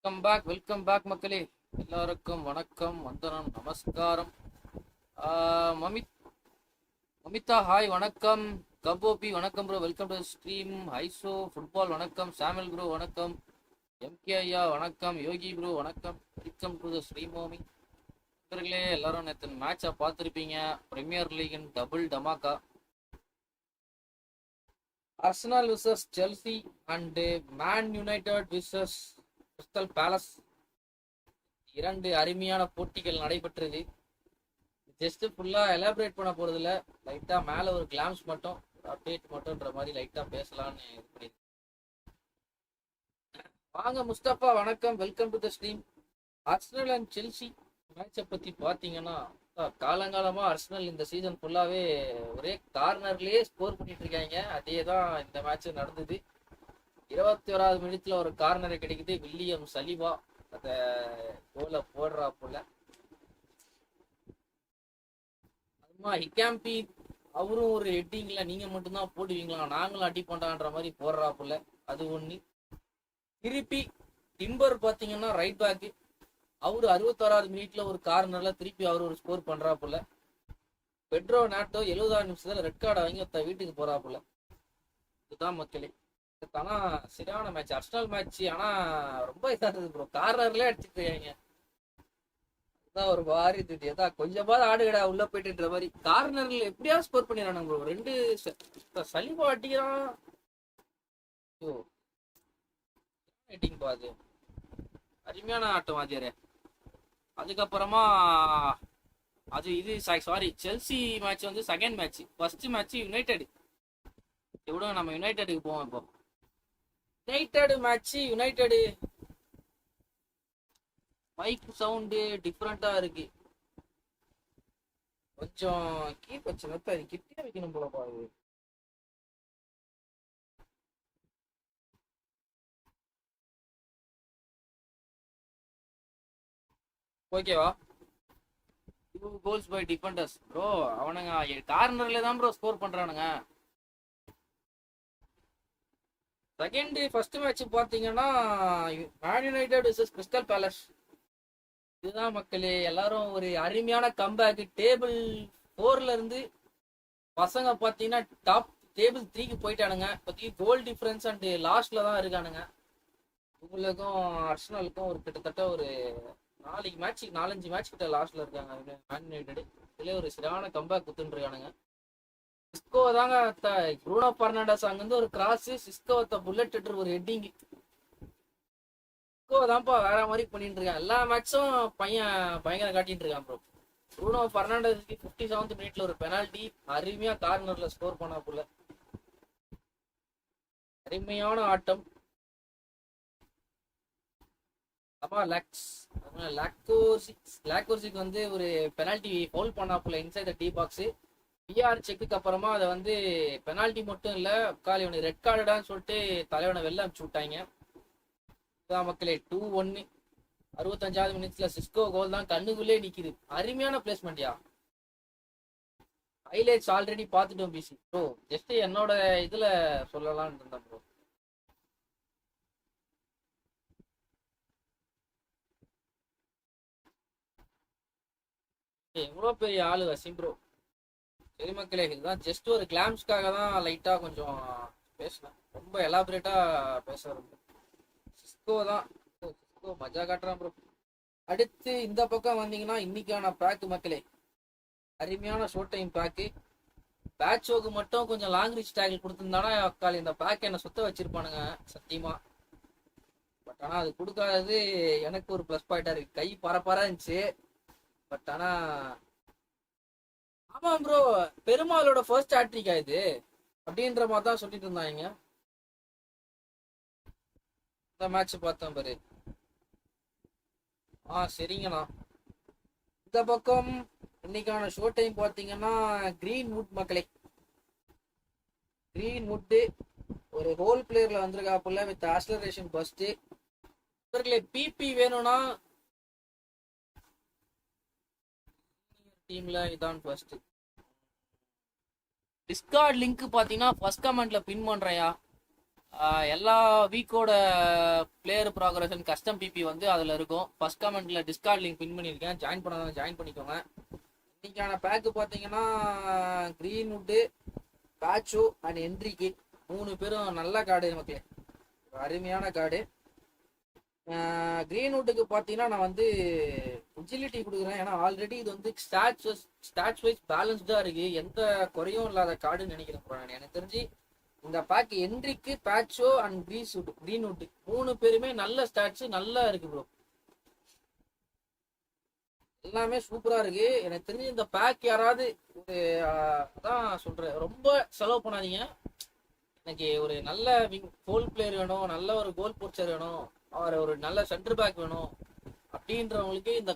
Welcome back மக்களே. எல்லாருக்கும் வணக்கம், வந்தனம், நமஸ்காரம். மமித் மமிதா ஹாய் வணக்கம். கபோபி வணக்கம் ப்ரோ, வெல்கம் டு ஸ்ட்ரீம். ஐசோ ஃபுட்பால் வணக்கம். சாமுel ப்ரோ வணக்கம். எம்கே ஐயா வணக்கம். யோகி ப்ரோ வணக்கம். வெல்கம் டு த ஸ்ட்ரீம் மோமி. நண்பர்களே, எல்லாரும் நேற்று மேட்சை பார்த்துருப்பீங்க. பிரீமியர் லீகின் டபுள் டமாக்கா. Arsenal versus Chelsea and Man United versus Crystal Palace. இரண்டு அருமையான போட்டிகள் நடைபெற்றது. ஜஸ்ட் ஃபுல்லா எலாபரேட் பண்ண போறதுல லைட்டா மேல ஒரு கிளாம்ஸ் மட்டும், அப்டேட் மட்டும்ன்ற மாதிரி லைட்டா பேசலாம்னு இது பண்ணி. வாங்க முஸ்தபா வணக்கம், welcome to the stream. Arsenal and Chelsea மேட்சை பத்தி பாத்தீங்கன்னா, காலங்காலமா அர்சனல் இந்த சீசன் ஃபுல்லாவே ஒரே கார்னர்லயே ஸ்கோர் பண்ணிட்டு இருக்காங்க. அதே தான் இந்த மேட்ச் நடந்தது. 21வது மினிட்ல ஒரு கார்னரை கிடைக்குது. வில்லியம் சலிபா அந்த கோல போடுறா போல. அதுமா ஹிகாம்பி அவரும் ஒரு ஹெட்டிங்ல நீங்க மட்டும்தான் போடுவீங்களா, நாங்களும் அடி பண்றான்ற மாதிரி போடுறா போல. அது ஒண்ணு. திருப்பி டிம்பர் பாத்தீங்கன்னா ரைட் பேக், அவரு 61வது மினிட்ல ஒரு கார்னர்ல திருப்பி அவரு ஒரு ஸ்கோர் பண்றா போல. பெட்ரோ நாட்டோ 70வது நிமிஷத்துல ரெட் கார்டை வாங்கி வீட்டுக்கு போறா போல. இதுதான் மக்களே. ஆனா சரியான மேட்ச், அர்சனல் மேட்ச். ஆனா ரொம்ப இதா இருந்தது ப்ரோ, கார்னர்ல அடிச்சுட்டு இருக்காங்க. அதான் ஒரு மாதிரி இருந்தது. ஏதா கொஞ்சமாவது ஆடுகடா உள்ள போயிட்டுன்ற மாதிரி. கார்னர்ல எப்படியாவது ஸ்கோர் பண்ணிடுறானுங்க ப்ரோ. ரெண்டு சலிபா அடிக்கிறான். ஓ பாது அருமையான ஆட்டம் வாத்தியாரே. அதுக்கப்புறமா இது சாரி, செல்சி மேட்ச் வந்து second match. First match United. எவ்வளோ நம்ம யுனைடெடுக்கு போவோம். இப்போ United match, United mic sound டிஃப்ரெண்டா இருக்கு. கொஞ்சம் கீப் வச்சு அது கிட்டே வைக்கணும் போல பாரு. ஓகேவா? 2 goals by defenders ப்ரோ. அவனுங்க கார்னர்ல தான் ப்ரோ ஸ்கோர் பண்றானுங்க. செகண்ட் ஃபர்ஸ்ட் மேட்ச் பாத்தீங்கன்னா Man United versus Crystal Palace. இதுதான் மக்களே, எல்லாரும் ஒரு அருமையான கம்பேக். டேபிள் 4ல இருந்து பசங்க பாத்தீங்கன்னா டாப் டேபிள் 3க்கு போயிட்டானுங்க. இப்போதைக்கு கோல் டிஃபரன்ஸ் அண்ட் லாஸ்ட்ல தான் இருக்கானுங்க. உங்களுக்கும் அர்சனலுக்கும் ஒரு கிட்டத்தட்ட ஒரு 4-5 மேட்ச் கிட்ட லாஸ்ட்ல இருக்காங்க மேன் யுனைடெட். இதுல ஒரு சரியான கம்பேக் குத்துன்னு இருக்கானுங்க. சிஸ்கோ தாங்க ப்ரூனோ பெர்னாண்டஸ் அங்கிருந்து ஒரு கிராஸ், சிஸ்கோவை புல்லட் ஒரு ஹெட்டிங். சிஸ்கோ தான்ப்பா வேற மாதிரி பண்ணிட்டு இருக்கான். எல்லா மேட்சும் பையன் பயங்கர காட்டிட்டு இருக்கான் ப்ரோ. ப்ரூனோ பெர்னாண்டஸ்க்கு 57th மினிட்ல ஒரு பெனால்டி அருமையா கார்னர்ல ஸ்கோர் பண்ணா போல. அருமையான ஆட்டம். அப்பா லாக்கோர்சிக் வந்து ஒரு பெனால்டி ஃபவுல் பண்ணா போல இன்சைட் த டீ பாக்ஸ். பிஆர் செக்குக்கு அப்புறமா அதை வந்து பெனால்டி மட்டும் இல்ல, காலி இவனுக்கு ரெட் கார்டுடான்னு சொல்லிட்டு தலைவனை வெளில அனுப்பிச்சு விட்டாங்க. இதான் மக்களே 2-1. 65வது மினிட்ஸ்ல சிஸ்கோ கோல் தான் கண்ணுக்குள்ளே நிக்குது. அருமையான பிளேஸ்மெண்ட்யா. ஹைலைட்ஸ் ஆல்ரெடி பார்த்துட்டோம் பிசி ப்ரோ. ஜஸ்ட் என்னோட இதுல சொல்லலாம்னு இருந்தேன் ப்ரோ. எவ்வளோ பெரிய ஆளு வசிம் ப்ரோ. சரி மக்களே, இதுதான் ஜஸ்ட் ஒரு கிளாம்ஸ்க்காக தான் லைட்டா கொஞ்சம் பேசினேன். ரொம்ப எலாபரேட்டா பேச சிஸ்கோ தான். சிஸ்கோ மஜா காட்டுறான் ப்ரோ. அடுத்து இந்த பக்கம் வந்தீங்கன்னா இன்னைக்கான பேக்கு மக்களே, அருமையான ஷோட் டைம் பேக்கு. பேட்சோக்கு மட்டும் கொஞ்சம் லாங் ரீச் டேக்கிள் கொடுத்துருந்தானா அக்கால் இந்த பேக் என்ன சுத்த வச்சிருப்பானுங்க சத்தியமா. பட் ஆனா அது கொடுக்காதது எனக்கு ஒரு ப்ளஸ் பாயிண்டா இருக்கு. கை பரப்பரா இருந்துச்சு. பட் ஆனா ஆமா ப்ரோ, பெருமாளோட ஃபர்ஸ்ட் ஹேட்ரிக் ஆயுது அப்படின்ற மாதிரி தான் சொல்லிட்டு இருந்தாங்க. இந்த மேட்ச் பார்த்தேன் பாரு. சரிங்கண்ணா. இந்த பக்கம் இன்னைக்கான ஷோ டைம் பார்த்தீங்கன்னா கிரீன்வுட் மக்களே. கிரீன்வுட் ஒரு ரோல் பிளேயர்ல வந்திருக்காப்புல வித் ஆக்ஸலரேஷன் ஃபர்ஸ்ட். இவர்களே பிபி வேணும்னா டீம்ல இதான் ஃபர்ஸ்ட். டிஸ்கார்ட் லிங்க் பாத்தீங்கன்னா ஃபர்ஸ்ட் கமெண்ட்ல பின் பண்றையா. எல்லா வீக்கோட பிளேயர் ப்ராக்ரஷன் கஸ்டம் பிபி வந்து அதில் இருக்கும். ஃபர்ஸ்ட் கமெண்ட்ல டிஸ்கார்ட் லிங்க் பின் பண்ணியிருக்கேன், ஜாயின் பண்ணாதான் ஜாயின் பண்ணிக்கோங்க. இன்னைக்கான பேக்கு பார்த்தீங்கன்னா கிரீன்வுட்டு, பேச்சோ அண்ட் என்ட்ரிக்கு 3 பேரும் நல்ல கார்டு நமக்கு, அருமையான கார்டு. கிரீன்வுட்டுக்கு பார்த்தீங்கன்னா நான் வந்து எஜிலிட்டி கொடுக்குறேன், ஏன்னா ஆல்ரெடி இது வந்து ஸ்டாட்ஸ் வைஸ் பேலன்ஸ்டாக இருக்கு, எந்த குறையும் இல்லாத கார்டுன்னு நினைக்கிறேன். எனக்கு தெரிஞ்சு இந்த பேக் என்ட்ரிக்கு, பேச்சோ அண்ட் கிரீன்வுட் 3 பேருமே நல்ல ஸ்டாட்ஸ் நல்லா இருக்கு ப்ரோ, எல்லாமே சூப்பரா இருக்கு. எனக்கு தெரிஞ்சு இந்த பேக் யாராவது ஒரு அதான் சொல்றேன், ரொம்ப செலவு பண்ணாதீங்க. எனக்கு ஒரு நல்ல கோல் பிளேயர் வேணும், நல்ல ஒரு கோல் போஸ்டர் வேணும், அவர் ஒரு நல்ல சென்டர் பேக் வேணும் அப்படின்றவங்களுக்கு இந்த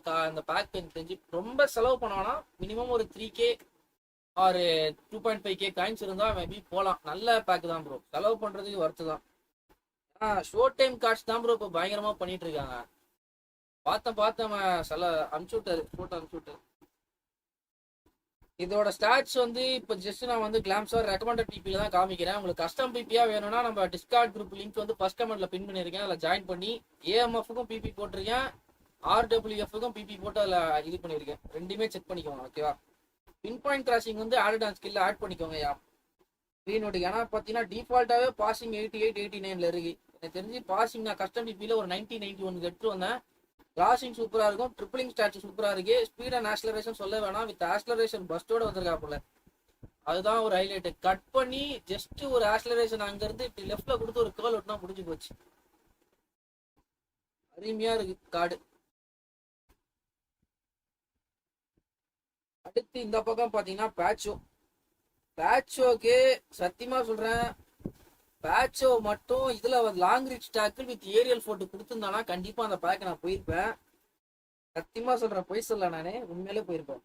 பேக் எனக்கு தெரிஞ்சு ரொம்ப செலவு பண்ணோம்னா மினிமம் ஒரு 3K ஒரு 2.5K காயின்ஸ் இருந்தா மேபி போகலாம். நல்ல பேக் தான் ப்ரோ, செலவு பண்றதுக்கு ஒர்த்து தான். ஷோ டைம் கார்ட்ஸ் தான் ப்ரோ இப்போ பயங்கரமா பண்ணிட்டு இருக்காங்க. பார்த்தேன் சில அனுப்பிச்சுட்டாரு, போட்டோ அனுப்பிச்சுட்டாரு. இதோட ஸ்டாட்ஸ் வந்து இப்போ ஜஸ்ட் நான் வந்து கிளாம்ஸார் ரெக்கமெண்டட் பிபியில் தான் காமிக்கிறேன். உங்களுக்கு கஸ்டம் பிபியா வேணும்னா நம்ம டிஸ்கார்ட் குரூப் லிங்க் வந்து ஃபர்ஸ்ட் கமெண்ட்ல பின் பண்ணியிருக்கேன், அதில் ஜாயின் பண்ணி ஏஎம்எஃப்க்கும் பிபி போட்டிருக்கேன், ஆர்டபிள்யூஎஃப்க்கும் பிபி போட்டு அதில் இது பண்ணியிருக்கேன், ரெண்டுமே செக் பண்ணிக்கோங்க ஓகேவா. பின் பாயிண்ட் கிராசிங் வந்து ஆட் ஆன் ஸ்கில்ல ஆட் பண்ணிக்கோங்க யா ஸ்க்ரீனோட்டுக்கு. ஏன்னா பார்த்தீங்கன்னா டிஃபால்ட்டாகவே பாசிங் 88 89 இருக்கு. எனக்கு தெரிஞ்சு பாசிங் நான் கஸ்டம் பிபியில் ஒரு 90 91 எடுத்து வந்தேன். கிராசிங் சூப்பரா இருக்கும், ட்ரிபிளிங் ஸ்டாட்ஸ் சூப்பரா இருக்கு, ஸ்பீட் அண்ட் ஆக்சலரேஷன் சொல்ல வேணாம், வித் ஆக்சலரேஷன் பஸ்டோட வந்திருக்காப்புல, அதுதான் ஒரு ஹைலைட். கட் பண்ணி ஜஸ்ட் ஒரு ஆக்சலரேஷன் அங்க இருந்து இப்படி லெஃப்ட்ல கொடுத்து ஒரு கேர்ள் ஓட்டினா முடிஞ்சு போச்சு. அருமையா இருக்கு கார்டு. அடுத்து இந்த பக்கம் பாத்தீங்கன்னா பேட்சோக்கு சத்தியமா சொல்றேன், பேட்சோ மட்டும் இதுல long reach tackle with aerial போட்டு கொடுத்துருந்தானா கண்டிப்பா அந்த பேக்கை நான் போயிருப்பேன். சத்தியமா சொல்றேன், பொய் சொல்ல, நானே உண்மையிலே போயிருப்பேன்.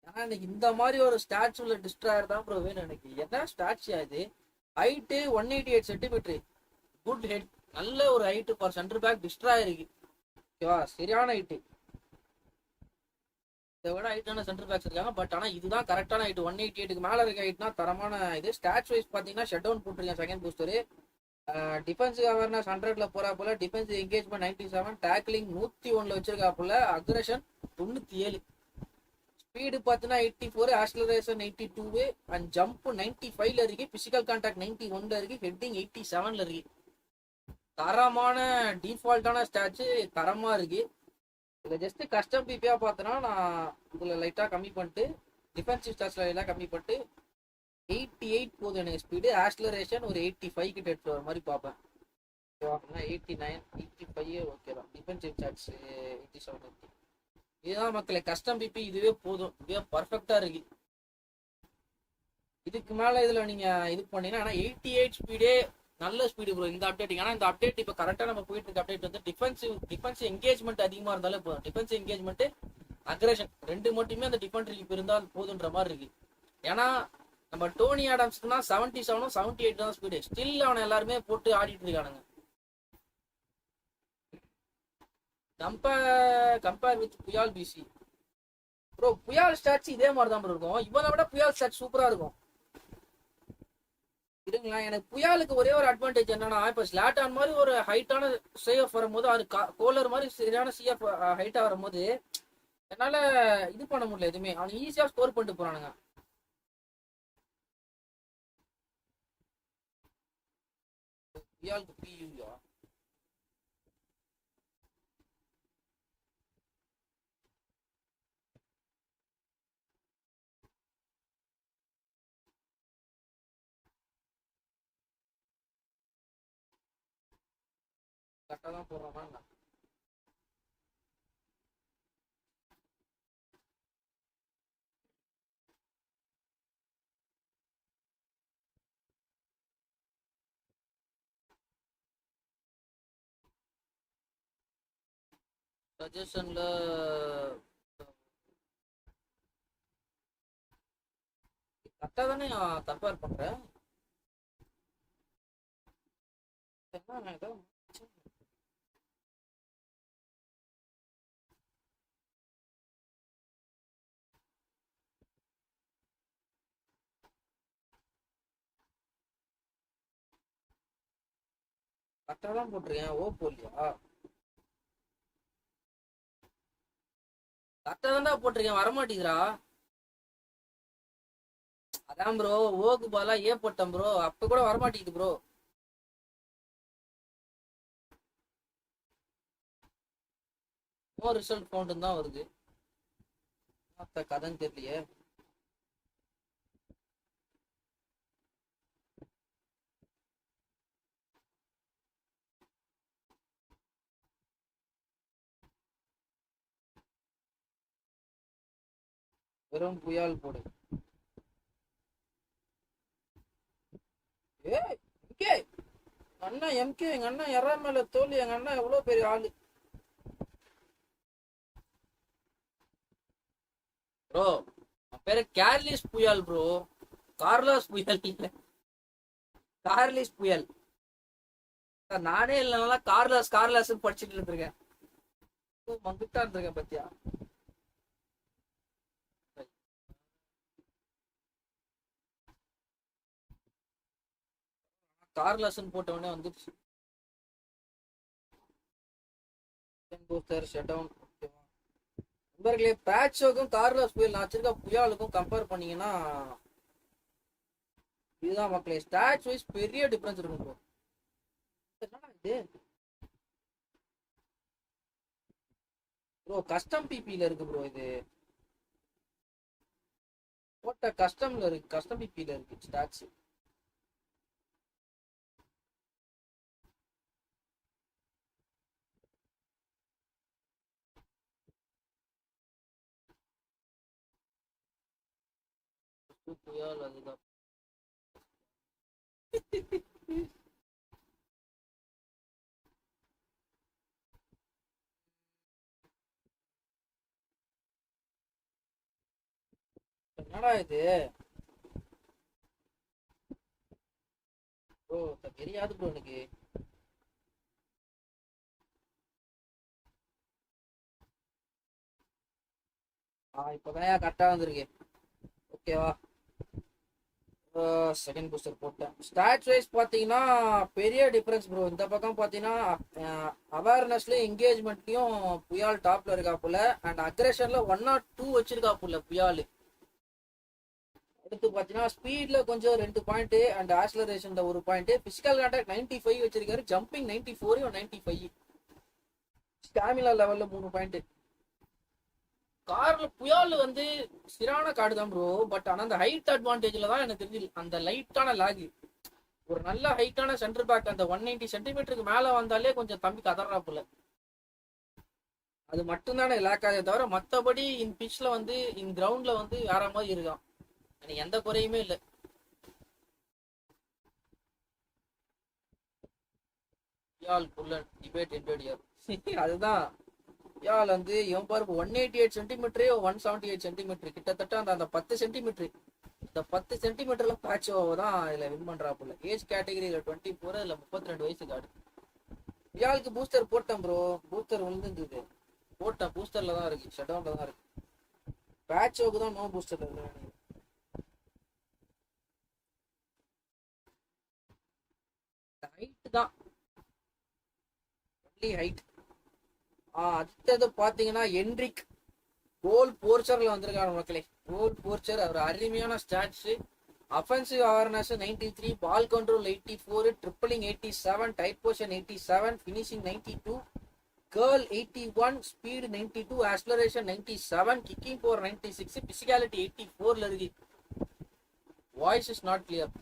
ஆனா இன்னைக்கு இந்த மாதிரி ஒரு ஸ்டாட்ச் உள்ள டிஸ்ட்ராயர் தான் ப்ரோ வேணும் எனக்கு. என்ன ஸ்டாட்ச் இது, ஹைட்டு 188 சென்டிமீட்டர், குட் ஹெட், நல்ல ஒரு height for centre back destroyer இருக்கு ஓகேவா, சரியான ஹைட்டு. இதை விட ஹைட்டான சென்டர் பேக்ஸ் இருக்காங்க, பட் ஆனால் இதுதான் கரெக்டான ஹைட். 188க்கு மேலே இருக்க ஹைட்னா தரமான இது. ஸ்டாட்ச் வைஸ் பார்த்தீங்கன்னா ஷட் டவுன் போட்டிருக்கேன் செகண்ட் பூஸ்டரு. டிஃபென்சிவ் அவேர்னஸ் 100ல போறா போல, டிஃபென்சிவ் என்கேஜ்மெண்ட் 97, டேக்லிங் 101 வச்சிருக்கா போல, அக்ரஷன் 97, ஸ்பீடு பார்த்தீங்கன்னா 84, ஆக்சலரேஷன் 82 அண்ட் ஜம்ப் 95ல இருக்கு, பிசிக்கல் கான்டாக்ட் 91ல இருக்கு, ஹெட்டிங் 87ல இருக்கு. தரமான டிஃபால்ட்டான ஸ்டாட்ச் தரமா இருக்கு. இதில் ஜஸ்ட் கஸ்டம் பிபியா பார்த்தோன்னா நான் இதில் லைட்டாக கம்மி பண்ணிட்டு டிஃபென்சிவ் ஸ்டாட்ஸ்ல எல்லாம் கம்மி பண்ணிட்டு 88 போதும் எனக்கு ஸ்பீடு, ஆக்சலரேஷன் ஒரு 85 கிட்ட எடுத்து வர மாதிரி பார்ப்பேன். 89 85 ஓகே தான். Defensive stats 87. இதுதான் மக்களை கஸ்டம் பிபி, இதுவே போதும், இதுவே பர்ஃபெக்டா இருக்கு. இதுக்கு மேல இதுல நீங்க இது பண்ணீங்கன்னா, ஆனா 88 ஸ்பீடே நல்ல ஸ்பீடு ப்ரோ இந்த அப்டேட். ஏன்னா இந்த அப்டேட் இப்போ கரெக்டா நம்ம போயிட்டு இருக்க அப்டேட் வந்து டிஃபென்சிவ் என்கேஜ்மெண்ட் அதிகமா இருந்தாலே போதும். டிஃபென்சிவ் என்கேஜ்மெண்ட் அக்ரஷன் ரெண்டு மட்டுமே அந்த டிஃபென்டருக்கு இருந்தால் போதுன்ற மாதிரி இருக்கு. ஏன்னா நம்ம டோனி ஆடம்ஸ்க்குனா 77 78 தான் ஸ்பீடு, ஸ்டில் அவனை எல்லாருமே போட்டு ஆடிட்டு இருக்கானுங்க. கம்பேர் வித் புயால் பிசி ப்ரோ, புயால் ஸ்டாட்ஸ் இதே மாதிரி தான் ப்ரோ இருக்கும், இவனை விட புயால் ஸ்டாட்ஸ் சூப்பரா இருக்கும். இருங்களா, எனக்கு புயாலுக்கு ஒரே ஒரு அட்வான்டேஜ் என்னன்னா, இப்போ ஸ்லாட்டான் மாதிரி ஒரு ஹைட்டான சிஎஃப் வரும்போது, அது கோலர் மாதிரி சரியான சிஎஃப் ஹைட்டா வரும்போது என்னால இது பண்ண முடியல எதுவுமே, அவனுக்கு ஈஸியா ஸ்கோர் பண்ணிட்டு போறானுங்க. புயாலுக்கு பியூயா கரெக்டாக தான் போடுறான். சஜஷன்ல கரெக்டாக தானே கம்பேர் பண்றேன். கரெக்டா தான் போட்டிருக்கேன். ஓ போலியா? கரெக்டா தான்டா போட்டிருக்கேன், வரமாட்டேங்குதுடா. அதான் ப்ரோ, ஓக்கு பாலா ஏ போட்டேன் ப்ரோ, அப்ப கூட வரமாட்டேங்குது ப்ரோ. நோ ரிசல்ட் ஃபவுண்ட் தான் வருது. கதைன்னு தெரியலையே. வெறும் புயல் போடு. ஏ எம்கே, அண்ணா எம்கே, எங்க அண்ணா எறா மேல தோல்வி. எங்க அண்ணா எவ்வளவு பெரிய ஆளு ப்ரோ. பேரு கேர்லிஸ் புயல் ப்ரோ, கார்லாஸ் புயல் இல்ல, கார்லிஸ் புயல். நானே இல்லைனால கார்லாஸ் கார்லாஸ் படிச்சுட்டு இருந்திருக்கேன். மங்கிட்டா இருந்திருக்கேன் பத்தியா. கார்லாஸ்ன்னு போட்டவொடனே வந்துருச்சு. Shut down. நண்பர்களே, பேட்சோக்கும் கார்லாஸ் புயல் நான் வச்சிருக்க புயாலுக்கும் கம்பேர் பண்ணீங்கன்னா இதுதான் மக்களே. ஸ்டாட்ச் வைஸ் பெரிய டிஃபரன்ஸ் இருக்கும் ப்ரோ. இது ப்ரோ கஸ்டம் பிபில இருக்கு ப்ரோ. இது போட்ட கஸ்டம்ல இருக்கு, கஸ்டம் பிபில இருக்கு ஸ்டாட்ச். புயல் அதுதான். என்னடா இது ப்ரோ, தெரியாது ப்ரோ எனக்கு. இப்பதான் கரெக்டா வந்திருக்கு. ஓகேவா. செகண்ட் பூஸ்டர் போட்டேன். ஸ்டாட்ச் வைஸ் பார்த்தீங்கன்னா பெரிய டிஃபரன்ஸ் ப்ரோ. இந்த பக்கம் பார்த்தீங்கன்னா அவேர்னஸ்ல என்கேஜ்மெண்ட்லயும் புயால் டாப்ல இருக்கா போல, அண்ட் அக்ரஷன்ல 1 or 2 வச்சிருக்கா போல புயால். அடுத்து பார்த்தீங்கன்னா ஸ்பீட்ல கொஞ்சம் 2 பாயிண்ட், அண்ட் ஆக்சலரேஷன்ல 1 பாயிண்ட். பிசிக்கல் கான்டாக்ட் 95 வச்சிருக்காரு, ஜம்பிங் 94 95. ஸ்டாமினா லெவல்ல 3 பாயிண்ட். கார்ல புயால் வந்து சிறான கார்டு தான் ப்ரோ. பட் ஆனா அந்த ஹைட் அட்வான்டேஜ்ல தான் எனக்கு தெரிஞ்சு அந்த லைட்டான லாக். ஒரு நல்ல ஹைட்டான சென்டர் பேக் அந்த 190 சென்டிமீட்டருக்கு மேல வந்தாலே கொஞ்சம் தம்பி கதறாப்புல. அது மட்டும் தானே லேக் ஆகுதே தவிர மற்றபடி இந்த பிச்ல வந்து இந்த கிரவுண்ட்ல வந்து வேற மாதிரி இருக்கான். எனக்கு எந்த குறையுமே இல்லை. யாழ் புல்லன் டிபேட் என்டோடியர். அதுதான் யாழ் வந்து இவன் பாரு 188 சென்டிமீட்டரு 178 சென்டிமீட்டர் கிட்டத்தட்ட அந்த 10 சென்டிமீட்டர். இந்த 10 சென்டிமீட்டர்ல பேட்சோ தான் இதுல வின் பண்றாப்புல. ஏஜ் கேட்டகரியில 24, இதுல 32 வயசு கார்டு. யாழுக்கு பூஸ்டர் போட்டேன் ப்ரோ, பூஸ்டர் விழுந்துருந்தது. போட்டேன், பூஸ்டர்ல தான் இருக்கு, ஷட் டவுன்ல தான் இருக்கு. பேட்சோக்கு தான் நோ பூஸ்டர் இருக்கு. ஹைட் தான் ஹைட். அடுத்தது பாத்தீங்கன்னா என்ரிக் கோல் போர்ச்சர்ல வந்திருக்காரு மக்களே. கோல் போர்ச்சர் அவர் அருமையான stats. Offensive awareness 93, ball control 84, dribbling 87, tight possession 87, finishing 92, curl 81, speed 92, acceleration 97, kicking power 96, physicality 84ல இருக்கு. Voice is not clear.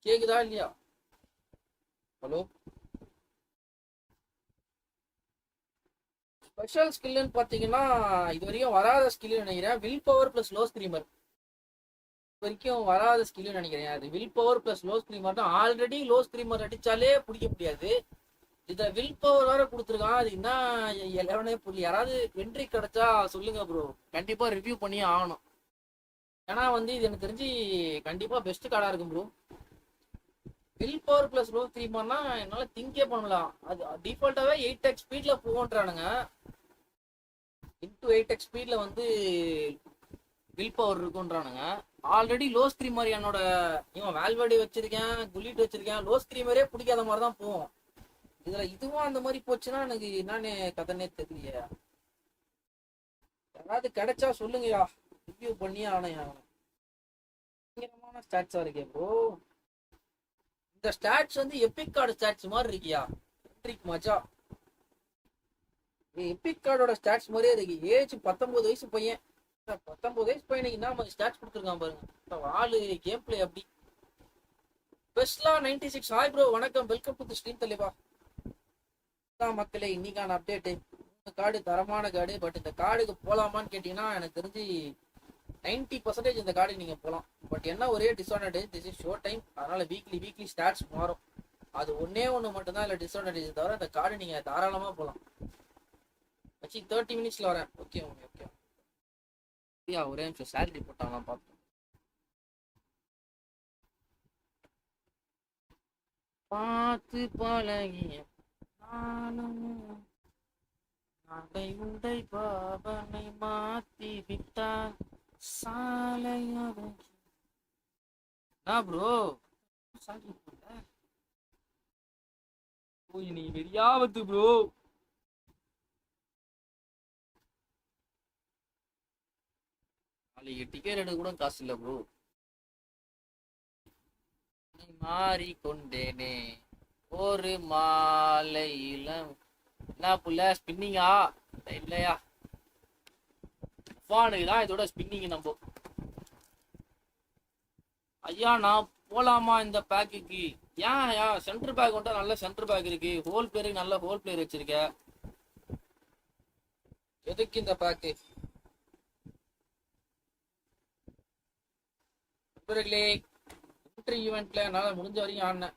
கேக்குதா இல்லையா? ஹலோ. ஸ்பெஷல் ஸ்கில்னு பார்த்தீங்கன்னா இது வரைக்கும் வராத ஸ்கில்னு நினைக்கிறேன். Will power plus low screamer வரைக்கும் வராத ஸ்கில்னு நினைக்கிறேன். அது will power plus low screamer தான். ஆல்ரெடி லோ ஸ்க்ரீமர் அடிச்சாலே பிடிக்க முடியாது. இதில் வில் பவர் வேற கொடுத்துருக்கான். அது என்ன 11 புள்ளி. யாராவது என்ட்ரி கிடைச்சா சொல்லுங்க ப்ரோ, கண்டிப்பாக ரிவ்யூ பண்ணியே ஆகணும். ஏன்னா வந்து இது எனக்கு தெரிஞ்சு கண்டிப்பாக பெஸ்ட் கார்டாக இருக்கும் bro. Will power plus low ஸ்க்ரீமர்னா என்னால் திங்கே பண்ணலாம். அது டிஃபால்ட்டாகவே 8x ஸ்பீடில் போகன்றானுங்க. இன்டூ 8x ஸ்பீட்ல வந்து வில் பவர் இருக்குன்றானுங்க. ஆல்ரெடி லோ ஸ்க்ரீமர் என்னோட இவன் வேல்வெடி வச்சிருக்கேன், குல்லிட் வச்சிருக்கேன். லோ ஸ்க்ரீமரே பிடிக்காத மாதிரி தான் போவோம். இதுல இதுவும் அந்த மாதிரி போச்சுன்னா எனக்கு என்னன்னு கதைன்னே தெரியலையா. யாராவது கிடைச்சா சொல்லுங்கயா, ரிவ்யூ பண்ணியே ஆனையா. பயங்கரமான ஸ்டாட்ஸா இருக்கே ப்ரோ. இந்த ஸ்டாட்ஸ் வந்து எபிக் கார்டு ஸ்டாட்ஸ் மாதிரி இருக்கியா மச்சா. எபிக் கார்டோட ஸ்டாட்ஸ் மாதிரியே இருக்கு. ஏஜ் 19 வயசு பையன். 19 வயசு பையனுக்கு என்ன மாதிரி ஸ்டாட்ஸ் கொடுத்துருக்கான் பாருங்க. ஆளு கேம் பிளே அப்படி. பெஸ்ட்லா 96 ஹாய் ப்ரோ, வணக்கம், வெல்கம் டு தி ஸ்ட்ரீம் தலைவா. மக்களே, இன்னைக்கான அப்டேட்டு. இந்த கார்டு தரமான கார்டு. பட் இந்த கார்டுக்கு போலாமான்னு கேட்டீங்கன்னா எனக்கு தெரிஞ்சு 90% இந்த கார்டு நீங்க போகலாம். பட் என்ன ஒரே disadvantage, this is show time. அதனால வீக்லி ஸ்டாட்ஸ் மாறும். அது ஒன்னே ஒன்று மட்டும்தான் இல்லை டிஸ்அட்வான்டேஜ். தவிர இந்த கார்டு நீங்க தாராளமா போகலாம். வச்சு 30 மினிட்ஸ்ல வரேன். ஓகே ஒரே நிமிஷம் சேலரி போட்டாங்க பார்த்தோம். பார்த்து பழகிய உண்டை பாவனை மாத்தி விட்டார் சாலையாக. ப்ரோ நீ வெறியாவது ப்ரோ. நாளைக்கு டிக்கெட் எடுக்க கூட காசு இல்லை ப்ரோ. மாறிக்கொண்டேனே ஒரு மாலையில. என்ன புள்ள ஸ்பின்னிங்கா இல்லையா? ஃபானுக்கு தான் இதோட ஸ்பின்னிங். நம்ம ஐயா நான் போலாமா இந்த பேக்குக்கு? ஏன் சென்டர் பேக் கொண்டா நல்ல சென்டர் பேக் இருக்கு, ஹோல் பிளேயருக்கு நல்ல ஹோல் பிளேயர் வச்சிருக்க, எதுக்கு இந்த பேக்கு? ஈவெண்ட்ல என்னால முடிஞ்ச வரைக்கும் ஆடினேன்.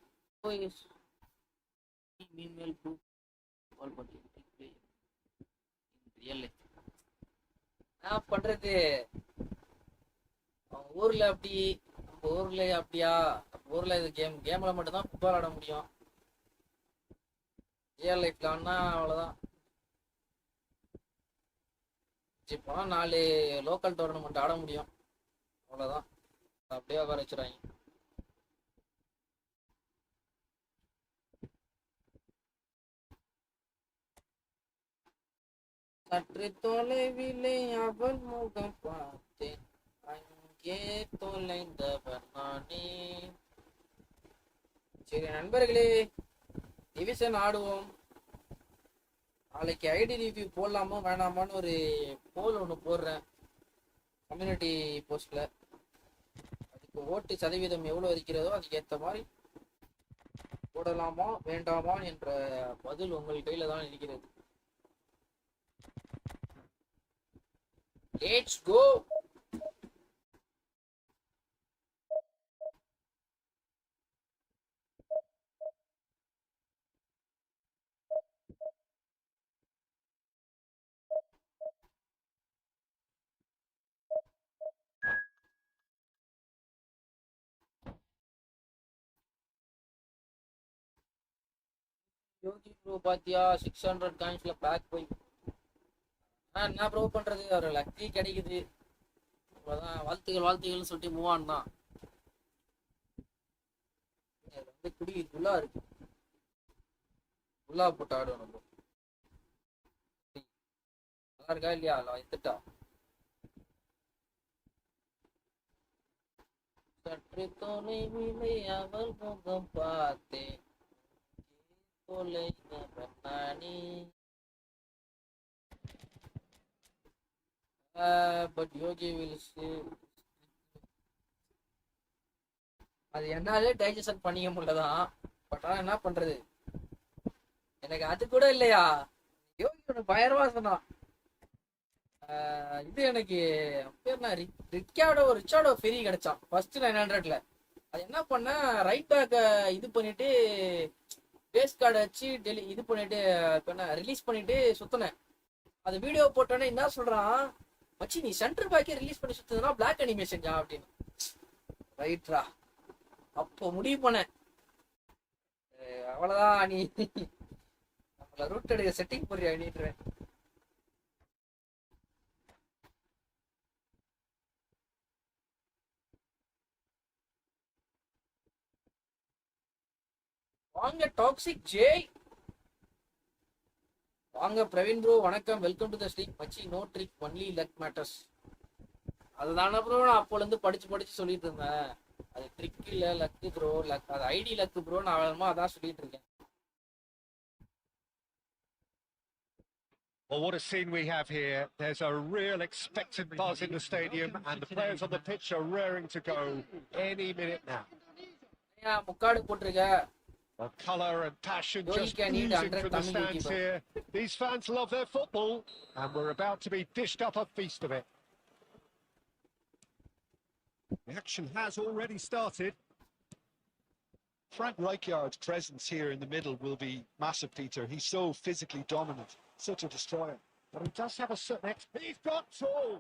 என்ன பண்றது, ஊர்ல அப்படி, ஊர்ல அப்படியா? ஊர்ல இது கேம்ல மட்டும்தான் ஃபுட்பால் ஆட முடியும். ரியல் லைஃப்ல ஆனா அவ்வளவுதான். போனா 4 லோக்கல் டோர்னமெண்ட் ஆட முடியும், அவ்வளவுதான். அப்படியே உட்கார வச்சுறாங்க. சற்று தொலைவிலே அவள் முகம் பார்த்தேன், அங்கே தொலைந்தவர் நானே. சரி நண்பர்களே, டிவிஷன் ஆடுவோம். நாளைக்கு ஐடி ரிவ்யூ போடலாமா வேணாமான்னு ஒரு போல் ஒன்று போடுறேன் கம்யூனிட்டி போஸ்ட்ல. அதுக்கு ஓட்டு சதவீதம் எவ்வளோ இருக்கிறதோ அதுக்கு ஏற்ற மாதிரி போடலாமா வேண்டாமா என்ற பதில் உங்கள் கையில தான் இருக்கிறது. Let's go. யோகி ப்ரோ பாத்தியா 600 காயின்ஸ்ல பேக் போய் என்ன ப்ரோ பண்றது, ஒரு லக்கி கிடைக்குது அவ்வளவுதான். வாழ்த்துக்கள்னு சொல்லிட்டு மூவ் ஆன் தான். குடி ஃபுல்லா இருக்கு, ஃபுல்லா போட்டு ஆடுவோம் நம்ம. நல்லா இருக்கா இல்லையா? எடுத்துட்டா சற்று தொலைவிலே அவள் முகம் பார்த்தேன், தொலைந்தவன் நானே. பட் யோகி வில் அது என்னாலே டைஜஷன் பண்ணிக்க முடியலதான். பட் ஆனா என்ன பண்றது, எனக்கு அது கூட இல்லையா. யோகி ஒன்று பயங்கரமா சொன்னான். இது எனக்கு ரிச்சார்டோ ஃபெரி கிடைச்சான் ஃபர்ஸ்ட் 900ல. அது என்ன பண்ண, ரைட் பேக்க இது பண்ணிட்டு பேஸ் கார்டை வச்சு இது பண்ணிட்டு ரிலீஸ் பண்ணிட்டு சுத்தினேன். அது வீடியோ போட்டோன்னே என்ன சொல்றான், மச்சி நீ சென்டர் பேக்கே ரிலீஸ் பண்ணி சுத்துனா பிளாக் அனிமேஷன் ஜா அப்படின்னு. ரைட்ரா, அப்போ முடிவு பண்ணேன் அவ்வளவுதான், நீ நம்மள ரூட் எடுக்க செட்டிங் போறியா நீட்டுறேன். வாங்க டாக்ஸிக் ஜே, வாங்க பிரவீன் ப்ரோ, வணக்கம், வெல்கம் டு த ஸ்ட்ரீம். மச்சி no trick only luck matters. அதுதான ப்ரோ நான் அப்போல இருந்து படிச்சு சொல்லிட்டு இருந்தேன். அது ட்ரிக் இல்ல, லக்கு ப்ரோ, லக், அது ஐடி லக்கு ப்ரோ. நான் அதான் சொல்லிட்டு இருக்கேன். Well, what a scene we have here. There's a real expectant buzz in the stadium, and the players on the pitch are raring to go any minute now. முக்காடு போட்டுருக்க. The colour and passion just oozing from the stands here. These fans love their football, and we're about to be dished up a feast of it. The action has already started. Frank Rijkaard's presence here in the middle will be massive, Peter. He's so physically dominant, such a destroyer. But he does have a certain He's got tall.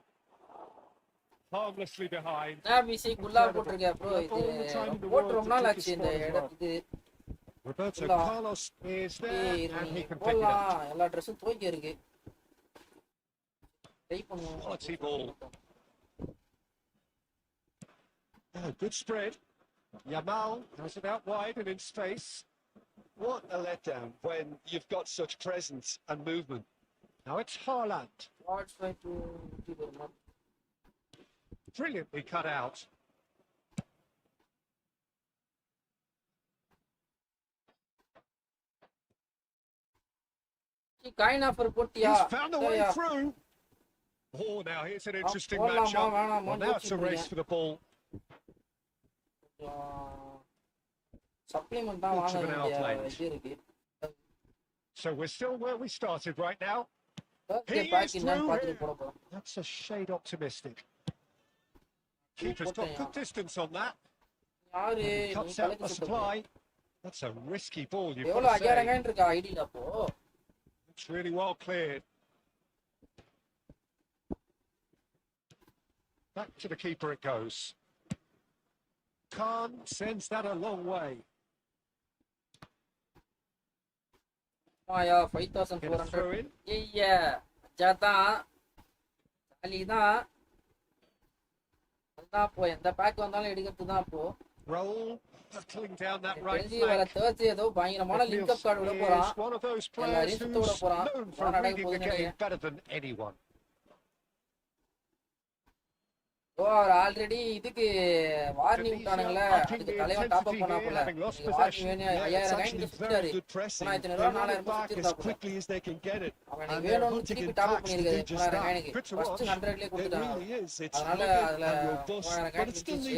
Harmlessly behind. Roberto Carlos is there and he can pick it up. Quality ball. Oh, good spread. Yamal has it out wide and in space. What a letdown when you've got such presence and movement. Now it's Haaland. Brilliantly cut out. He's found a way through. Oh, now here's an interesting matchup. Well, now it's a race for the ball. So we're still where we started right now. He is through here. That's a shade optimistic. Keeper's got good distance on that. Cuts out the supply. That's a risky ball, you've got to say. It's really well cleared. Back to the keeper it goes. Khan sends that a long way. 5,400. Yeah, Jata, Alida, Napo, and the pack on the lady to Napo. Roll, cutting down that right flank. Thursday, though, buying a model link up card. One of those players who's known for reading the game better than anyone. Already இதுக்கு warning விட்டானுங்களே, அதுக்கு தலைவன் top up பண்ணா போல. Warning வேணும் 5000 coin சுத்திட்டாரு. நான் இத்தனை ரூபா 4000 சுத்திட்டாரு. அவனுக்கு வேணும்னு திருப்பி டாப் அப் பண்ணிருக்காரு 3000 காயினுக்கு. ஃபர்ஸ்ட் 100லயே கொடுத்துட்டாங்க. அதனால அதுல 3000 காயின் சுத்திச்சு.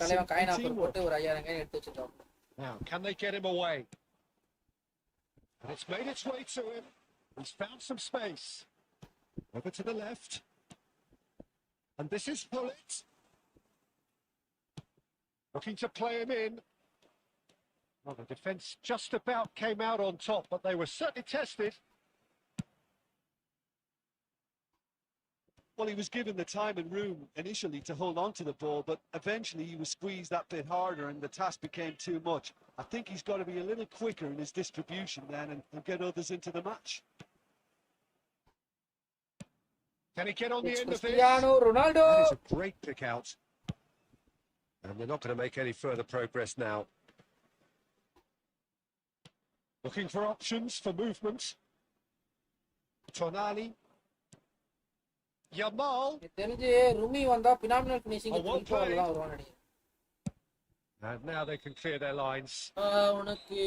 தலைவன் காயின் ஆஃபர் போட்டு ஒரு 5000 காயின் எடுத்து வச்சிட்டான். Now, can they get him away? And it's made its way to him. He's found some space. Over to the left. And this is Pullet. Looking to play him in. Well, the defence just about came out on top, but they were certainly tested. Well, he was given the time and room initially to hold on to the ball, but eventually he was squeezed that bit harder and the task became too much. I think he's got to be a little quicker in his distribution then and get others into the match. Can he get on the end of this? Cristiano Ronaldo. That is a great pick out. And they're not going to make any further progress now. Looking for options for movement. Tonali. Yamal. தெரிஞ்சு ரூமி வந்தா phenomenal finishing தான் வருவானடி. And now they can clear their lines. உனக்கு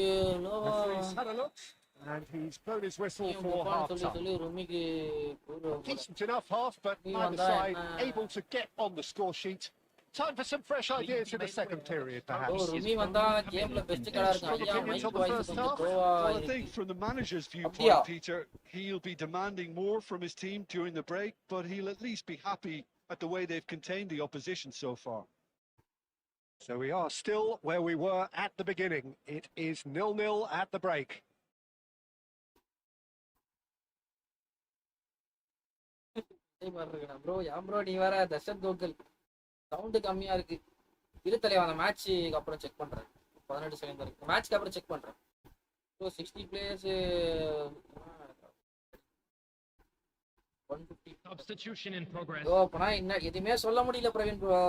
லோவா had a look. And he's blown his whistle for half time. Decent enough half, but neither side able to get on the score sheet. Time for some fresh ideas in the second period, perhaps. Well, I think from the manager's viewpoint, Peter, he'll be demanding more from his team during the break, but he'll at least be happy at the way they've contained the opposition so far. So we are still where we were at the beginning. It is 0-0 at the break. Bro ஏன் bro நீ வேற Darshath Gokul sound கம்மியா இருக்கு. இரு தலைவா, அந்த மேட்ச்சுக்கு அப்புறம் செக் பண்றேன். 18 செகண்ட் இருக்கு, மேட்ச்க்கு அப்புறம் செக் பண்றேன். So 60 players 150 Substitution in progress. ஓ அப்பனா என்ன எதுவுமே சொல்ல முடியல பிரவீன் ப்ரோ.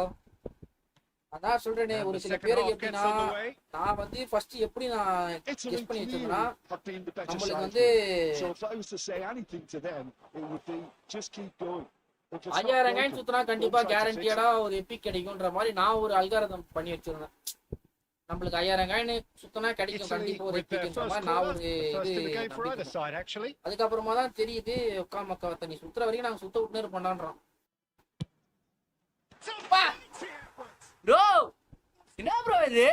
அதான் சொல்றேனே, And ஒரு the சில second பேருக்கு half gets எப்படின்னா, underway. நான் வந்து ஃபர்ஸ்ட் எப்படி நான் Italy கெஸ் பண்ணி clearly வச்சிருந்தேன்னா, have been the better நம்மளுக்கு side வந்து here. So if I was to say anything to them, it would be just keep going. If it's not 5000 coin broken, சுத்தினா கண்டிப்பா don't try to fix கேரண்டியடா it. ஒரு Epic கிடைக்கும்ன்ற மாதிரி நான் ஒரு algorithm பண்ணி வச்சிருந்தேன். நம்மளுக்கு 5000 காயின் சுத்தினா கிடைக்கும் Italy கண்டிப்பா ஒரு with their எபிக்ன்ற first மாதிரி நான் corner, ஒரு the first இது in the game for either நம்பிக்கை. side actually. அதுக்கப்புறமா தான் தெரியுது உட்கா மக்கா நீ சுத்துற வரைக்கும் நாங்க சுத்த விட்டுனே இருப்போம்டான்றான். ப்ரோ என்ன ப்ரோ இது?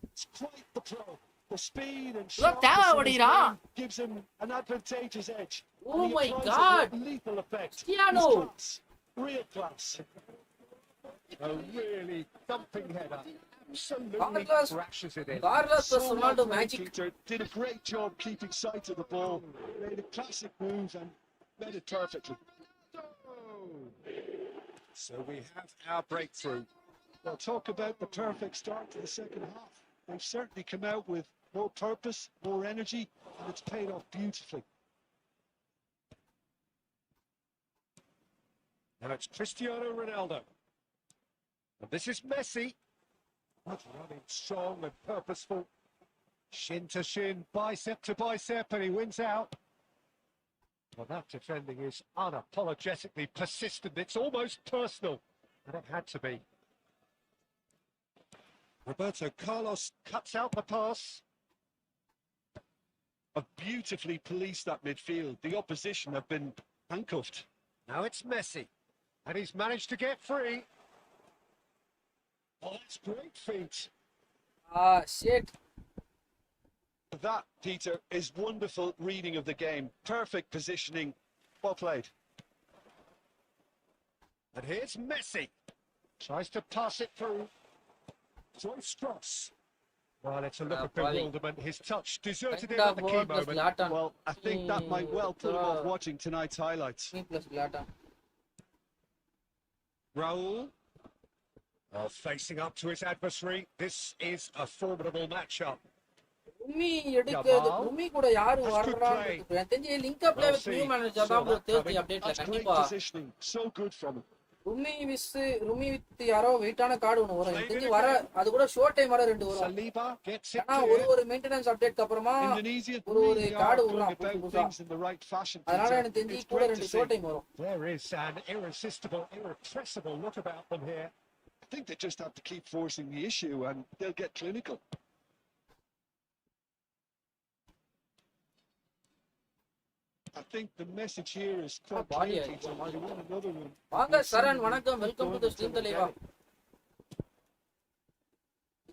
It's quite the pro. The speed and Look, sharpness of his Vadira. game gives him an advantageous edge. Oh And he my applies it God. with lethal effect. Cristiano. He's class. Real class. A really thumping header. Absolutely Carlos- crashes it in. Carlos So Ronaldo well played, magic. Peter. Did a great job keeping sight of the ball. Made a classic move and made it perfectly. So we have our breakthrough. Well, talk about the perfect start to the second half. They've certainly come out with more purpose, more energy, and it's paid off beautifully. Now it's Cristiano Ronaldo. And this is Messi. That's running strong and purposeful. Shin to shin, bicep to bicep, and he wins out. Well, that defending is unapologetically persistent. It's almost personal, and it had to be. Roberto Carlos Cuts out the pass. Have beautifully policed that midfield. The opposition have been handcuffed. Now it's Messi, and he's managed to get free. Oh, that's great feat. Shit. That, Peter, is wonderful reading of the game. Perfect positioning. Well played. And here's Messi. Tries to pass it through. Joyce Strauss. Well, it's a look of Probably. bewilderment. His touch deserted him Kinda at the key world plus moment. Zlatan. Well, I think that might well put him off watching tonight's highlights. Me plus Zlatan. Raul. Facing up to his adversary. This is a formidable matchup. உமி எடுக்கிறது உமி கூட யாரு வர்றான்னு எனக்கு தெரிஞ்சு link அப்ல with new manager தான் bro Thursday அப்டேட்ல That's great கண்டிப்பா positioning. So good from him. ருமி வித் யாரோ வெயிட்டான கார்டு ஒன்று வரும் எனக்கு தெரிஞ்சு வர அது கூட ஷோர்ட் டைம் வர 2 வரும். Saliba gets it ஆனா clear. ஒரு மெயின்டெனன்ஸ் அப்டேட்க்கு அப்புறமா Indonesia ஒரு really are கார்டு going விடுறான் about புதுசா. things in the right fashion. அதனால Peter. எனக்கு தெரிஞ்சு It's கூட great to 2 see. Short time வரும். There is an irresistible, irrepressible look about them here. I think they just have to keep forcing the issue and they'll get clinical. I think the message here is quite body clear, idea. Peter. You want another one. வாங்க சரண் வணக்கம் welcome to the stream தலைவா.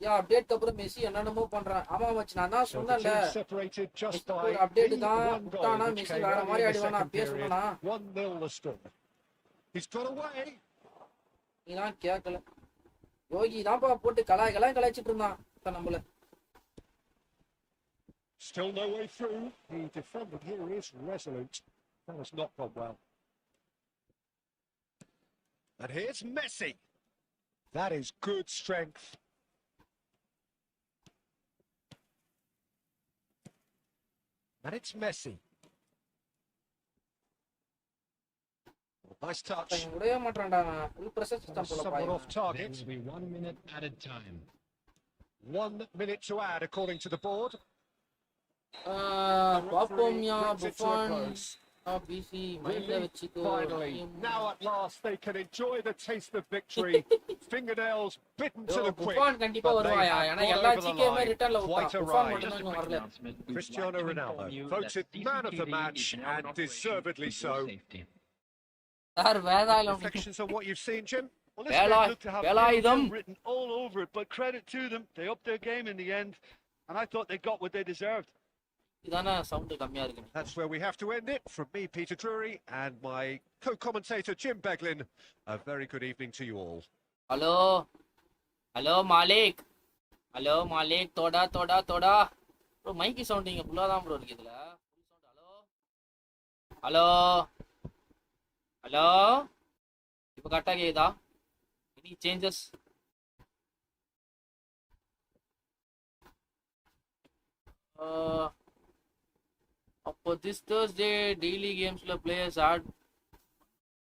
யா அப்டேட்க்கு அப்புறம் Messi என்னென்னமோ பண்றான். ஆமா மச்சி நான் தான் So the சொன்னேன்ல team separated just by ஒரு அப்டேட் the தான் one goal விட்டானா which மெஸ்ஸி came வேற early மாதிரி in the ஆடிவானா second அப்பயே period. சொன்னா 1-0 the score. He's got away. நீ தான் கேட்கல. யோகி தான்ப்பா போட்டு கலாய்ச்சிட்டு இருந்தான் இப்ப நம்மள. Still no way through. The defender here is resolute. That has not gone well. And here's Messi. That is good strength. And it's Messi. Nice touch. பையன் விடவே மாட்டான்டா அவன். ஃபுல் பிரஷர் சிஸ்டம் போல Somewhat bye. off target. There will be 1 minute added time. 1 minute to add according to the board. பாப்போம்யா Brings it to a Buffon close. PC மைண்ட்ல Really, வெச்சிக்கோ. finally, now at last they can enjoy the taste of victory. Fingernails bitten to the quick. புஃபான் கண்டிப்பா but they Varuvaayaa have ஏன்னா got எல்லா over the ஜிகேமே line. ரிட்டர்ன்ல Quite விட்டான். a புஃபான் ride. மட்டும் தான் இன்னும் வரல. Cristiano Ronaldo voted man of the match and deservedly so. யார் வேதாளம் Reflections on what you've seen, Jim? Well, this game looked to have Velayudham written all over it, but credit to them. They upped their game in the end, and I thought they got what they deserved. இதான sound கம்மியா இருக்கு. That's where we have to end it. From me, Peter Drury, and my co-commentator, Jim Beglin, a very good evening to you all. Hello Malik தோடா bro மைக்கி sound இங்க ஃபுல்லா தான் bro இருக்கு இதுல. ஹலோ இப்போ கரெக்டா கேக்குதா? Any changes? அப்போ திஸ் தேர்ஸ்டே டெய்லி கேம்ஸ்ல பிளேயர்ஸ் ஆட்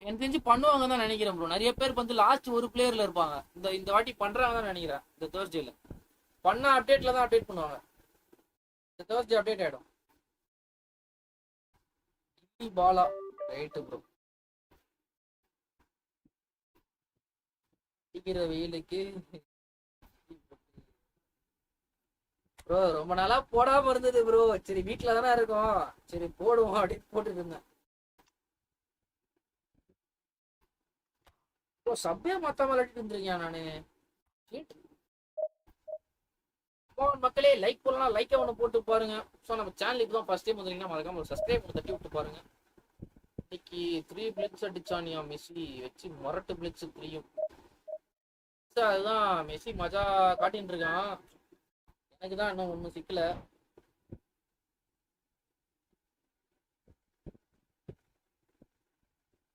எனக்கு தெரிஞ்சு பண்ணுவாங்க தான் நினைக்கிறேன் ப்ரோ. நிறைய பேர் வந்து லாஸ்ட் ஒரு பிளேயர்ல இருப்பாங்க. இந்த வாட்டி பண்றாங்க தான் நினைக்கிறேன். இந்த தேர்ஸ்டேல பண்ண அப்டேட்ல தான் அப்டேட் பண்ணுவாங்க. இந்த தேர்ஸ்டே அப்டேட் ஆயிடும். Bala right bro. அடிக்கிற வெயிலுக்கு ப்ரோ ரொம்ப நாளா போடாம இருந்தது ப்ரோ. சரி வீட்டுல தானே இருக்கோம், சரி போடுவோம் அப்படின்னு போட்டுட்டு இருந்தேன் ப்ரோ. சப்பே மாத்தாம விளையாடிட்டு இருந்திருக்கேன் நானு. மக்களே லைக் போடலாம், லைக்கை ஒன்று போட்டு பாருங்க. ஸோ நம்ம சேனலுக்கு தான் ஃபர்ஸ்ட் டைம் வந்துருக்கீங்கன்னா மறக்காம ஒரு சப்ஸ்கிரைப் பண்ணி தட்டி விட்டு பாருங்க. இன்னைக்கு 3 பிளிட்ஸ் அடிச்சானியா மெஸ்ஸி வச்சு மொரட்டு பிளிட்ஸ் 3யும். அதுதான் மெஸ்ஸி மஜா காட்டின்னு இருக்கான். எனக்கு தான் இன்னும் ஒன்றும் சிக்கல.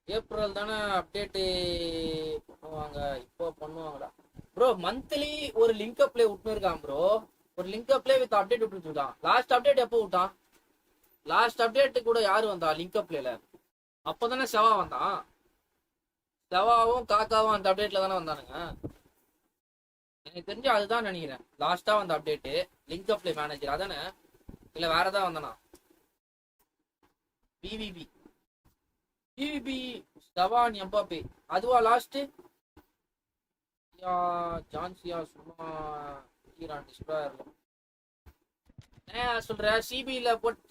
ஏப்ரல் தானே அப்டேட்டு பண்ணுவாங்க, இப்போ பண்ணுவாங்கடா ப்ரோ. மந்த்லி ஒரு லிங்க் அப்ளே விட்டு இருக்கான் ப்ரோ. ஒரு லிங்க் அப்ளே வித் அப்டேட் விட்டுட்டு இருக்கான். லாஸ்ட் அப்டேட் எப்போ விட்டான்? லாஸ்ட் அப்டேட் கூட யாரு வந்தா லிங்க் அப்ளேல? அப்போதானே செவா வந்தான். செவாவும் காக்காவும் அந்த அப்டேட்ல தானே வந்தானுங்க. எனக்கு தெரிஞ்சு அதுதான் நினைக்கிறேன் லாஸ்டா வந்த அப்டேட்டு. லிங்க் அப்ளே மேனேஜர் அதானே, இல்ல வேற ஏதாவது வந்தானா? பிவிபி செவான் எம்பாப்பே அதுவா லாஸ்ட்? ஜான்சியா சும்மா சொல்ற.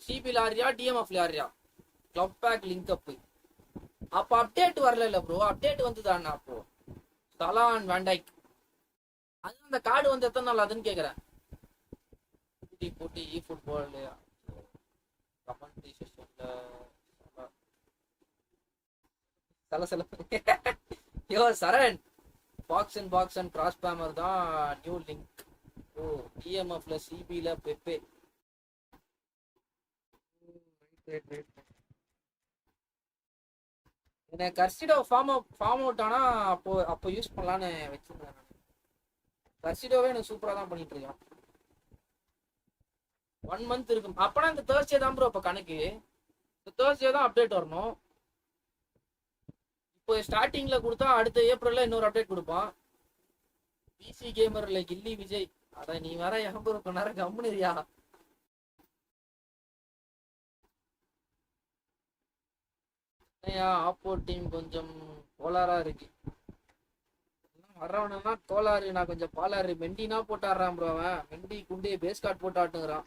சிபில ஆறியா டிஎம்எஃப்ல ஆறியா? Club pack link up. அப்ப அப்டேட் வரல ப்ரோ. அப்டேட் வந்துதானா அப்போ? சலான் வேண்டைக் அது அந்த கார்டு வந்து எத்தனை நாள் அதுன்னு கேக்குறேன். போட்டி ஃபுட்பால் கமெண்ட்ரி செஷன்ல யோ சரண் பாக்ஸ் அண்ட் கிராஸ் பேமர் தான் நியூ லிங்க். ஓ டிஎம்எஃப்ல சிபில பெப்பே. எனக்கு கர்சிடோ ஃபார்ம் அவுட் ஆனா அப்போ யூஸ் பண்ணலான்னு வச்சிருந்தேன். கர்சிடோவே எனக்கு சூப்பரா தான் பண்ணிட்டு இருக்கேன். 1 மந்த் இருக்கும். அப்பனா இந்த தேர்ஸ்டே தான் ப்ரோ. அப்ப கணக்கு இந்த தேர்ஸ்டே தான் அப்டேட் வரணும். இப்போ ஸ்டார்டிங்ல கொடுத்தா அடுத்த ஏப்ரல்ல இன்னொரு அப்டேட் கொடுப்பான். பிசி கேமர்ல கில்லி விஜய். அட நீ வேற எம்பது கொஞ்ச நேரம் கம்முனியா. ஆப்போ டீம் கொஞ்சம் கோளாரா இருக்கு. வர்றவனா கோளாறு, நான் கொஞ்சம் பாலாறு. மெண்டினா போட்டு ஆடுறான் ப்ரோ. அவன் மெண்டி குண்டே பேஸ் கார்டு போட்டு ஆட்டுங்கிறான்.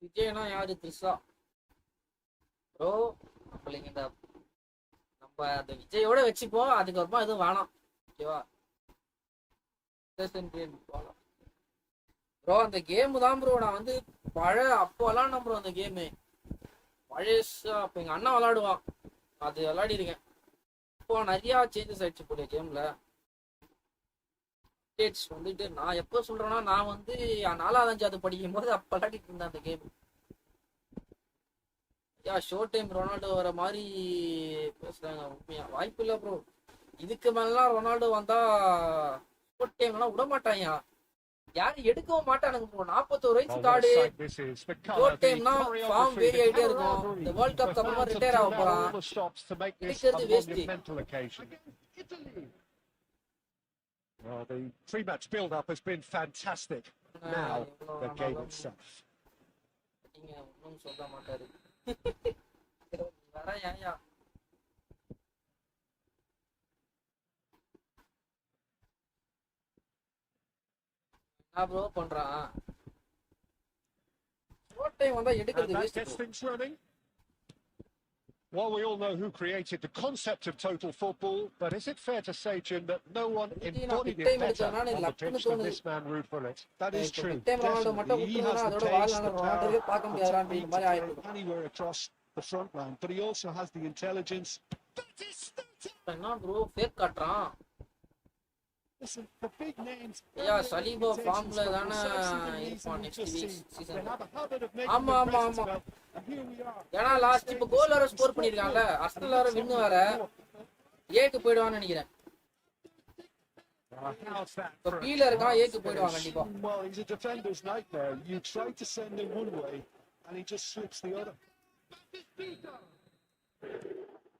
விஜய்னா யாரு? த்ரிஷா ப்ரோ. நம்மளுக்கு இந்த நம்ம அந்த விஜயோட வச்சுப்போம். அதுக்கப்புறமா எதுவும் வேணாம். ஓகேவா? ப்ரோ அந்த கேம் தான் ப்ரோ. நான் வந்து அப்போ விளாட்னேன் ப்ரோ அந்த கேமு. பழசா அப்போ எங்கள் அண்ணன் விளாடுவான். அது விளாடிருக்கேன். இப்போ நிறையா சேஞ்சஸ் ஆயிடுச்சு போல கேமில். அப்டேட்ஸ் வந்துட்டு நான் எப்போ சொல்கிறேன்னா, நான் வந்து 4வது 5வது படிக்கும் போது அப்போ விளாடிட்டு இருந்தேன் அந்த கேம். ஷோ டைம் ரொனால்டோ வர மாதிரி பேசுகிறாங்க. உண்மையா வாய்ப்பு இல்லை ப்ரோ. இதுக்கு மேலாம் ரொனால்டோ வந்தா ஷோ டைம்லாம் விட மாட்டாங்க. யாரும் எடுக்கவும் மாட்டானுங்க ப்ரோ. 41 வயசு கார்டு. ஷோ டைம்னா ஃபார்ம் வேரி ஆகிட்டே இருக்கும். இந்த வேர்ல்ட் கப் அப்புறமா ரிட்டையர் ஆக போறான். எடுக்கிறது waste. Well, the pre-match build-up has been fantastic. Now, the game itself. ஒன்றும் சொல்ல மாட்டாரு. வர ஏன்யா என்ன ப்ரோ பண்றான்? ஷோ டைம் வந்தா எடுக்கிறது That waste gets bro. things running. Well, we all know who created the concept of total football, but is it fair to say, Jim, that no one embodied it better on the pitch than this man, Ruud Gullit? That is true. Definitely, he has the pace, the power, the technique to play anywhere across the front line, but he also has the intelligence. என்ன bro fake காட்றான்? Listen, the big names. Saliba ஃபார்ம்ல தானே இருப்பான் next season. They have a habit of ஆமா making ஆமா their ஆமா. presence felt. And here we are. ஏன்னா last இப்ப கோல் வேற ஸ்கோர் பண்ணிருக்காங்கல அஸ்டல் வேற வின் வேற ஏக்கு போய்டுவான்னு நினைக்கிறேன் How's that? இப்ப கீழ இருக்கான் ஏக்கு போய்டுவாங்க கண்டிப்பா Well, he's a defender's nightmare. You try to send him one way, and he just slips the other.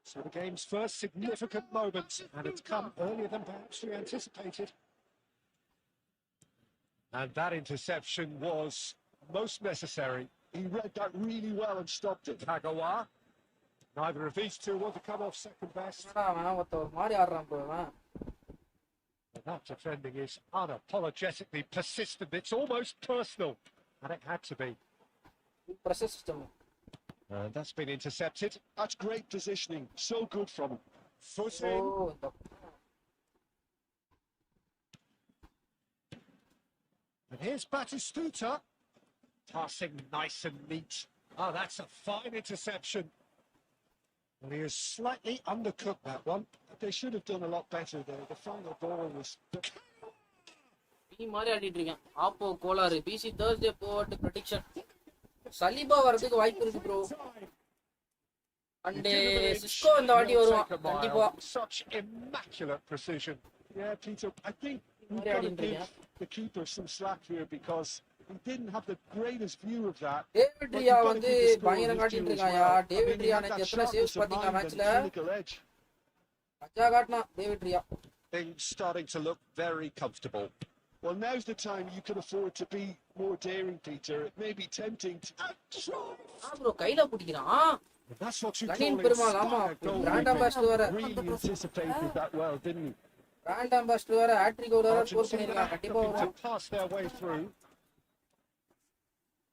So the game's first significant moment, and it's come earlier than perhaps we anticipated. And that interception was most necessary. He read that really well and stopped it. Kagawa. Neither of these two want to come off second best. அவன் ஒருத்த ஒரு மாதிரி ஆடுறான் bro அவன் And that defending is unapologetically persistent. It's almost personal, and it had to be. Pressure system And that's been intercepted. That's great positioning. So good from him. Foot ஓ in. இந்த And here's Batistuta. Passing nice and neat. Oh, that's a fine interception. And he has slightly undercooked that one. They should have done a lot better there. The final ball was... நீ மாதிரி ஆடிட்டு இருக்கேன் ஆப்போ கோலாறு PC Thursday போட் prediction Saliba வரதுக்கு வாய்ப்பு இருக்கு ப்ரோ அண்ட் சிஸ்கோ இந்த வாட்டி வருவான் கண்டிப்பா Such immaculate precision. Yeah, Peter, I think we've got to give the keeper some slack here because he didn't have the greatest view of that. David Raya வந்து பயங்கரம் காட்டிட்டு இருக்காயா டேவிட் ரியா நேத்து எத்தனை saves பாத்தீங்க மேட்ச்ல அஜா காட்னா David Raya Things starting to look very comfortable. Well, now's the time you can afford to be more daring, Peter. It may be tempting to... bro கையில பிடிக்கிறான் And that's what you Ganin call Perumal, ஆமா. inspired Brand goalkeeping. ambassador வேற. Really anticipated that well, didn't he? Brand ambassador வேற hat-trick வேற score பண்ணிருக்கான் கண்டிப்பா Looking வரும் to pass their way through.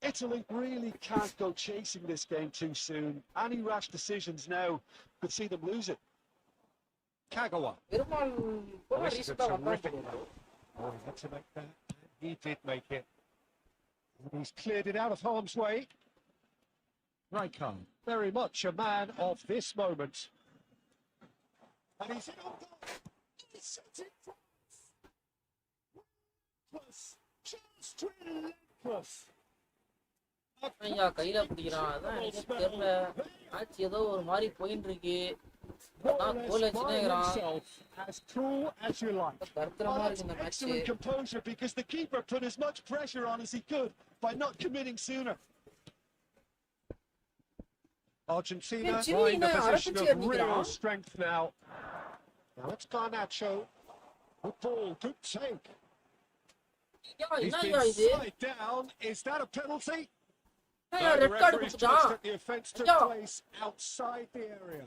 Italy really can't go chasing this game too soon. Any rash decisions now could see them lose it. Kagawa. Perumal Oh, this is a ரீசெண்டா வந்தான் terrific goal. Oh, he had to make that. He did make it. And he's cleared it out of harm's way. Raikkonen, very much a man of this moment. And he's in on goal. He's set it plus. Just relentless. ஐயா கையில பிடிக்கிறான் அதான் எனக்கு தெரியல match ஏதோ ஒரு மாதிரி போயிட்டு இருக்கு அதான் கோல் வச்சுக்கிறான் As cool as you like. கருத்துறமா இருக்கு இந்த match Excellent composure because the keeper put as much pressure on as he could by not committing sooner. Argentina Yeah, in Chile, the position Argentina of real nigra. strength now. Now it's Garnacho. Good ball, good take. ஐயா He's என்ன been ஐயா இது slide down. Is that a penalty? ஐயா No, the red card referee's கொடுத்துட்டான் judged that the offence took Yeah. place outside the area.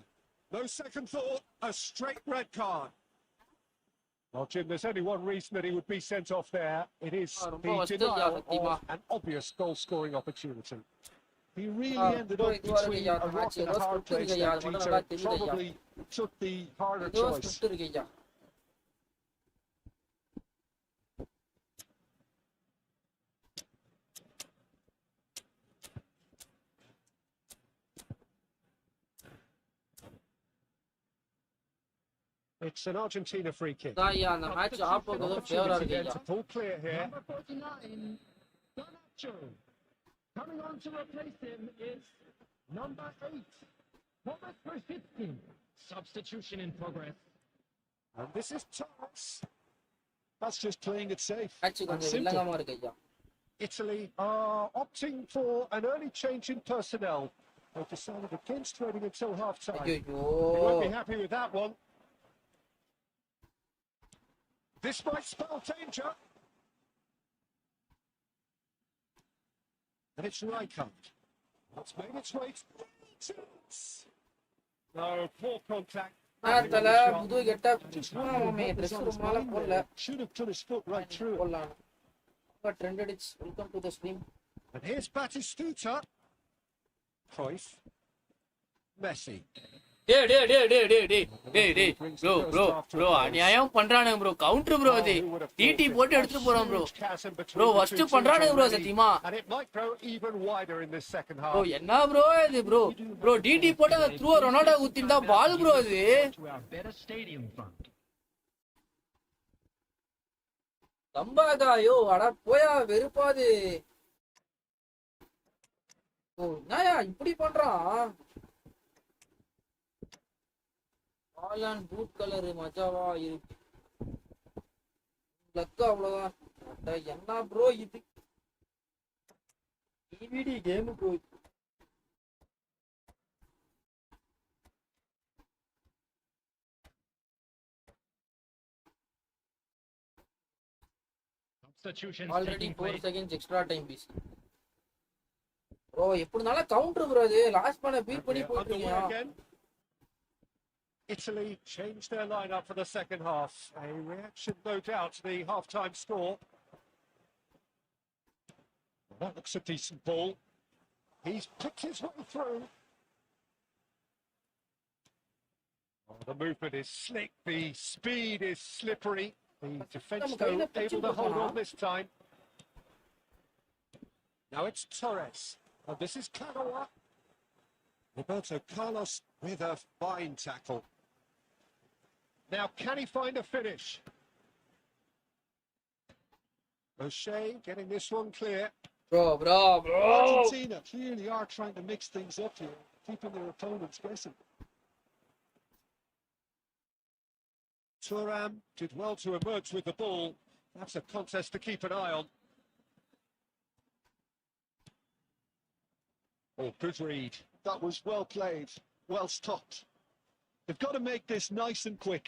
No second thought, a straight red card. Well, Jim, there's only one reason that he would be sent off there. It is ரொம்ப the worst denial சத்தியமா. of an obvious goal-scoring opportunity. He really ended up இதுவா இருக்கு between ஐயா a அந்த rock match and ஏதோ a hard script place இருக்கு ஐயா there, அது மட்டும் நல்லா Peter. தெரியுது ஐயா Probably took the harder ஏதோ choice. ஸ்கிரிப்ட் இருக்கு ஐயா It's an Argentina free kick. அதான் ஐயா அந்த மேட்ச் ஆப்போக்கு ஏதோ ஃபேவரா Opportunity இருக்கு again ஐயா to pull clear here. Number 49, Garnacho. Coming on to replace him is number 8, Thomas Persitsky. Substitution in progress. And this is Thomas. That's just playing it safe. Match and கொஞ்சம் simple. வில்லங்கமா இருக்கு ஐயா Italy are opting for an early change in personnel. They've decided against waiting until half-time. ஐயோ They won't be happy with that one. This might spell danger. And it's Raikkonen. It's made its way to... No, poor contact. நேரத்துல புது கெட்ட மாமே dress room மேல போடல Should have put his foot right through it. போடலாம் trend அடிச்சு welcome to the stream And here's Batistuta. Cruyff. Messi. டேய் டேய் டேய் டேய் டேய் டேய் டேய் டேய் ப்ரோ அநியாயம் பண்றானுங்க ப்ரோ கவுண்டர் ப்ரோ அது டிடி போட்டு எடுத்துட்டு போறான் ப்ரோ ப்ரோ ஃபர்ஸ்ட் பண்றானுங்க ப்ரோ சத்தியமா And it might grow even wider in this second bro half. என்ன ப்ரோ இது ப்ரோ டிடி போட்டு அந்த த்ரூ ரொனால்டோ குத்திண்டா பால் ப்ரோ அது To our better stadium fund. கம்பாகா யோ அட போயா வெறுப்பாது ஓ என்னயா இப்படி பண்றான்? பால் அண்ட் பூட் கலர் மஜாவா இருக்கு. லக்கு அவ்வளவுதான். என்ன ப்ரோ இது? டிவிடி game bro. Substitutions already taking 4 place. Seconds extra time பீஸ். ப்ரோ எப்படினால கவுண்டர் ப்ரோ அது லாஸ்ட் பண்ண பீட் பண்ணி Underway போட்டுருக்கீங்க. again. Italy changed their lineup for the second half. A reaction, no doubt, to the half-time score. That looks a decent ball. He's picked his way through. Oh, the movement is slick, the speed is slippery. The defence, though, able to hold on this time. Now it's Torres. And this is Kagawa. Roberto Carlos with a fine tackle. Now, can he find a finish? O'Shea getting this one clear. Bro. Argentina clearly are trying to mix things up here, keeping their opponents guessing. Thuram did well to emerge with the ball. That's a contest to keep an eye on. Oh, good read. That was well played, well stopped. They've got to make this nice and quick.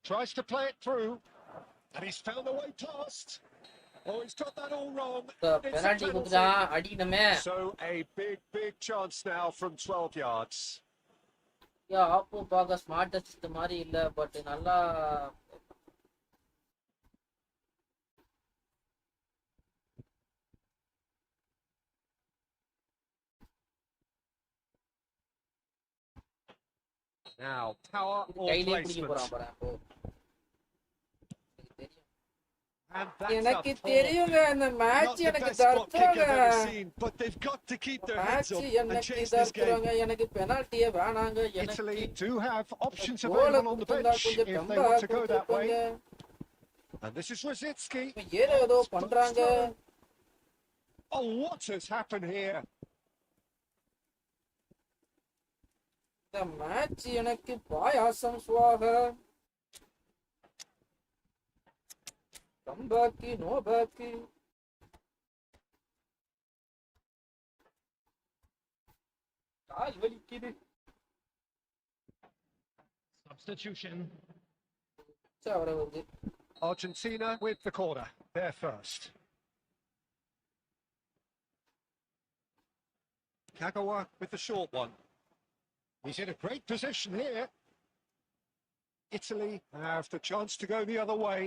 Tries to play it through, and he's found a way past. Oh, he's got that all wrong. It's a penalty penalty. குடுத்தா அடிக்கணுமே. So a big chance now from 12 yards. ஆப்போ பார்க்க smartest மாதிரி இல்ல, but நல்லா Now, power or கையிலே பிடிக்க போறான் placement. பாரு. அப்போ And that's எனக்கு a தெரியுங்க இந்த Not மேட்ச் the எனக்கு best spot kick I've தர்த்துவாங்க. ever seen, but they've got to keep their heads match up and எனக்கு change this game. தர்த்துவாங்க. எனக்கு பெனால்ட்டியே வேணாங்க. Italy எனக்கு do have options கோல available on the கொடுத்தா bench கொஞ்சம் if they Khamba want to go that கொடுத்துருப்பாங்க. way. And this is Rosicki. ஏதோ பண்றாங்க. Oh, what has happened here? இந்த மேட்ச் எனக்கு பாயாசம் சுவாக. கம்பாக்கி நோ பேக்கி. கால் வலிக்குது. Substitution. வர வருது. Argentina with the corner. They're first. Kagawa with the short one. He's in a great position here. Italy have the chance to go the other way.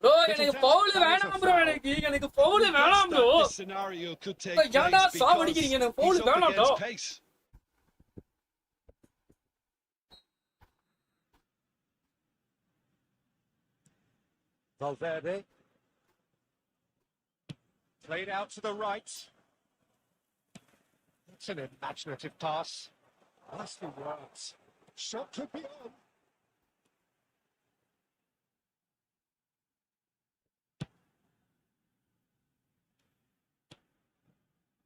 Bro எனக்கு பவுல் வேணாம் bro. எனக்கு பவுல் வேணாம் bro. This scenario could take place ஏன்டா because சாவடிக்கிறீங்க? எனக்கு Pavul he's up வேணாம் bro. against pace. Valverde. Played out to the right. It's an imaginative pass. Nicely worked. Shot could be on.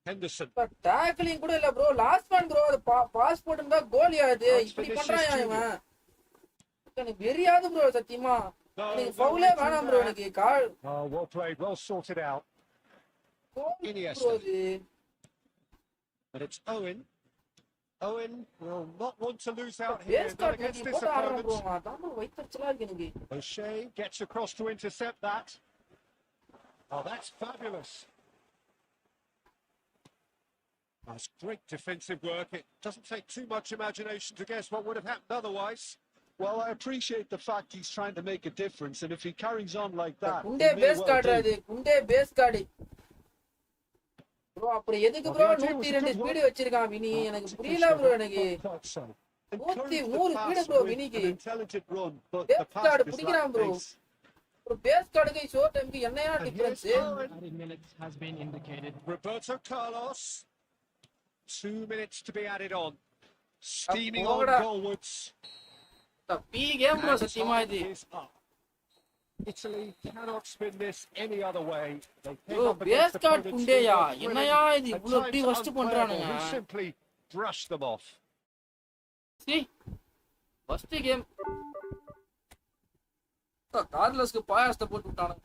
Henderson. Tackling கூட இல்ல bro. Last one bro. அது pass போட்டுந்தா கோல் ஆகுது. இப்படி பண்றான் இவன். எனக்கு வெறியாது ப்ரோ சத்தியமா. எனக்கு ஃபவுலே வேணாம் ப்ரோ. எனக்கு கால் Oh, well played, well sorted out. கோல் ப்ரோ இது. But it's Owen. Owen will not want to lose out here. Base Not card against நீ this போட்டு ஆடுறோம் ப்ரோ. opponent. அதான் ப்ரோ வைத்தறிச்சலா இருக்கு எனக்கு. O'Shea gets across to intercept that. Oh, that's fabulous. That's great defensive work. It doesn't take too much imagination to guess what would have happened otherwise. Well, I appreciate the fact he's trying to make a difference, and if he carries on like that, he Kounde may base well card do. அது. Kounde base card bro. அப்புறம் எதுக்கு bro 102 speed வச்சிருக்கான் வினி? எனக்கு புரியல bro. எனக்கு Not quite so. Encouraged the 103 pass speed bro with வினிக்கு. an intelligent run, but the base pass card is பிடிக்கிறான் lack bro. pace. ஒரு பேஸ் கார்டுக்கு ஷோர்ட் டைம்க்கு என்னையா And difference? here's Owen. Added minutes has been indicated. Roberto Carlos. 2 minutes to be added on. Steaming on போங்கடா. goalwards. பி game bro And சத்தியமா time இது. is up. Italy cannot spin this any other way. They Bro, came up base against card opponents who kundeya. were thrilling, என்னையா இது at இவ்வளவு இப்படி times வஸ்ட் unplayable, பண்றானுங்க. who simply brushed them off. See? First game. கார்லஸ்க்கு பாயாசத்தை போட்டு விட்டானுங்க.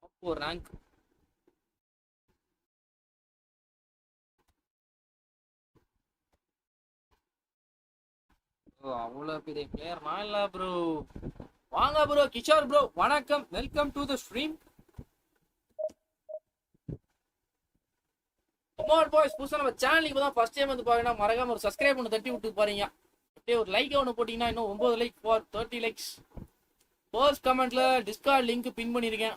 அப்போ rank அவ்வளோ பெரிய player நான் இல்ல ப்ரோ. வாங்க ப்ரோ கிஷோர் ப்ரோ, வணக்கம், welcome to the stream. Come on boys, புதுசா நம்ம சேனலுக்கு இப்பதான் ஃபர்ஸ்ட் டைம் வந்து பாருங்கன்னா மறக்காம ஒரு சப்ஸ்கிரைப் பண்ணி தட்டி விட்டு பாருங்க. அப்படியே ஒரு லைக் ஒன்று போட்டீங்கன்னா இன்னும் 9 லைக் ஃபார் 30 லைக்ஸ். ஃபர்ஸ்ட் கமெண்ட்ல டிஸ்கார்ட் லிங்க் பின் பண்ணியிருக்கேன்.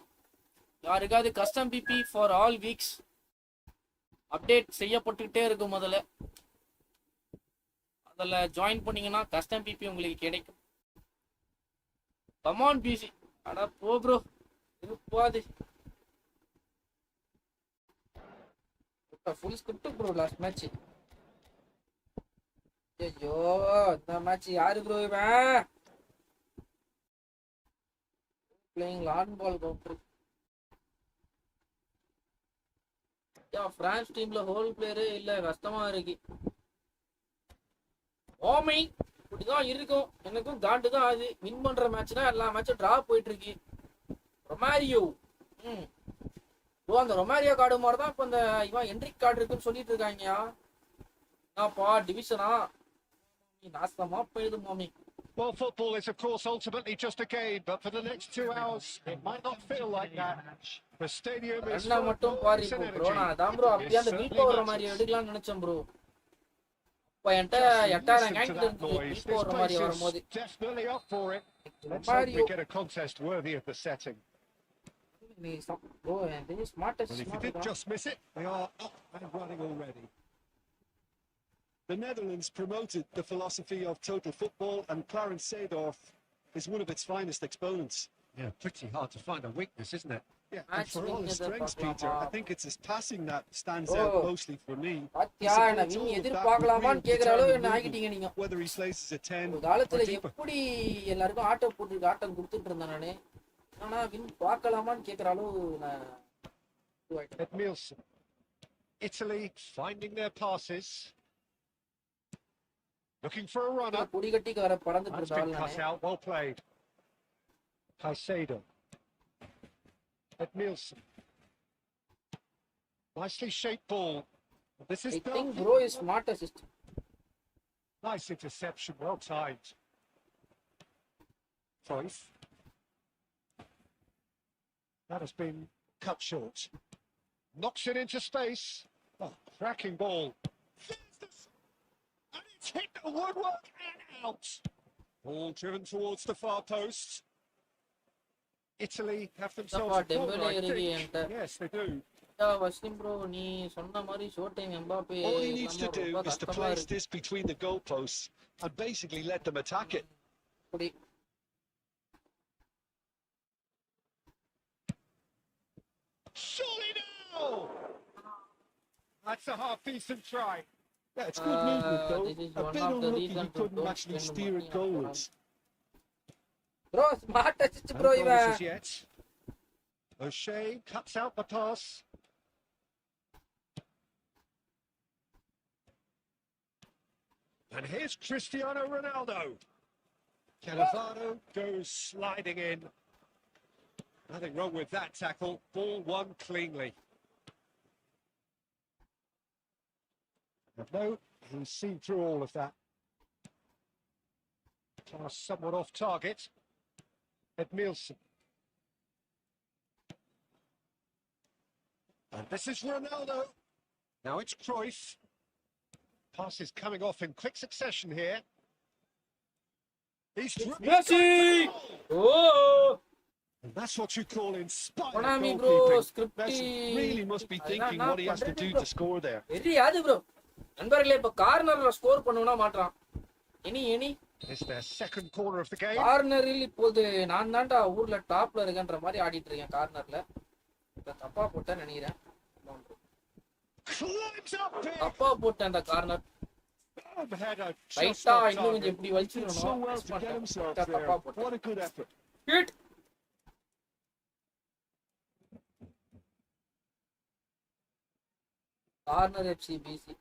யாருக்காவது கஸ்டம் பிபி ஃபார் ஆல் வீக்ஸ் அப்டேட் செய்யப்பட்டுக்கிட்டே இருக்கும். முதல்ல அதில் ஜாயின் பண்ணீங்கன்னா கஸ்டம் பிபி உங்களுக்கு கிடைக்கும். கமான் பிசி, அடா போ ப்ரோ, இருப்பாது. Full script bro last match. ஐயோ இந்த மேட்ச் யாரு ப்ரோ இவன்? Playing long ball counter. France டீம்ல ஹோல் பிளேயரே இல்ல, கஷ்டமா இருக்கு. ஓமை இப்படிதான் இருக்கும். எனக்கும் காண்டு தான் ஆகுது. வின் பண்ற மேட்ச்னா எல்லா மேட்சும் டிரா போயிட்டு இருக்கு. ரொமாரியோ, அந்த ரொமாரியோ கார்டு மாதிரி தான் இப்போ இந்த இவன் என்ட்ரிக் கார்டு இருக்குன்னு சொல்லிட்டு இருக்காங்கயா. என்னப்பா டிவிஷனா நாசமா போயிடுது மாமி. Well, football is, of course, ultimately just a game, but for the next 2 hours, it might not feel like that. The stadium is என்ன full of மட்டும் பாரு noise and ப்ரோ. energy. நான் தான் ப்ரோ It அப்படியே அந்த will certainly power matters. மாதிரி எடுக்கலாம்னு நினைச்சேன் ப்ரோ. இப்போ என்கிட்ட Just 8000 listen to கேங்கிட்ட that இருந்து noise. வில் This பவர் மாதிரி place வரும்போது is definitely up for it. Let's hope Romario we get a contest worthy of the setting. Bro எனக்கு smartest Well, if you did just miss it, they are up and running already. The Netherlands promoted the philosophy of total football, and Clarence Seedorf is one of its finest exponents. Yeah, pretty hard to find a weakness, isn't it? Yeah, and Match for all his winner strengths, Paklama. Peter, I think it's his passing that stands Oh. out mostly for me. He பாத்தியா நான் supports win all of that with எதிர்பார்க்கலாமான்னு real கேக்குற அளவு determined என்ன movement, ஆகிட்டீங்க நீங்க. whether he places a 10 ஒரு or காலத்துல deeper. எப்படி எல்லாருக்கும் ஆட்டம் போட்டு ஆட்டம் கொடுத்துட்டு இருந்தேன் நானு. ஆனா வின் பார்க்கலாமான்னு கேக்குற அளவு நான் இதுவாயிட்டேன். Edmilson. Italy finding their passes. Looking for a runner. கொடி கட்டிக்கு வர பறந்துட்டு That's been இருந்தாலும் cut out. Well played. Caicedo. Edmilson. Nicely shaped ball. This is I think Belgium. bro is smart assist. Nice interception. Well timed. Cruyff. That has been cut short. Knocks it into space. Oh, cracking ball. And it's hit the woodwork and out. Ball driven towards the far post. Italy have themselves a corner, Dembele I இருக்கு think. என்கிட்ட. Yes, they do. Waseem bro நீ சொன்ன மாதிரி short time Mbappe All he needs to do ரொம்ப is to கஷ்டமா place இருக்கு. this between the goalposts and basically let them attack it. அப்படி Surely no! That's a half-decent try. Yeah, it's good movement though. this is A one bit of the unlucky reason he to couldn't don't actually spend steer money it on goalwards. Bro smart assist No bro goals இவன். as yet. O'Shea cuts out the pass. And here's Cristiano Ronaldo. Cannavaro goes sliding in. Nothing wrong with that tackle. Ball won cleanly. And no, he's seen through all of that. Pass somewhat off target. Edmilson. And this is Ronaldo. Now it's Cruyff. Pass is coming off in quick succession here. He's Messi! Oh! And that's what you call inspired Konami bro, goalkeeping. scripty. Messi really must be thinking அதான் what he has to do bro. to score there. Very யாது bro. நண்பர்களே இப்ப கார்னர்ல score பண்ணுவனா மாட்றான். Any It's their second corner of the game. கார்னரில் இப்போது நான் தான்டா ஊர்ல டாப்ல இருக்கேன்ற மாதிரி ஆடிட்டு இருக்கேன் கார்னர்ல. இப்ப தப்பா போட்டேன்னு நினைக்கிறேன். ends up big. தப்பா போட்டேன் அந்த corner. Bob had a just ரைட்டா on இன்னும் கொஞ்சம் target. இப்படி Did so வச்சிரணும். well miss to get பண்ணிட்டேன். himself தப்பா there. போட்டேன். What a good effort. Hit. Corner FC PC.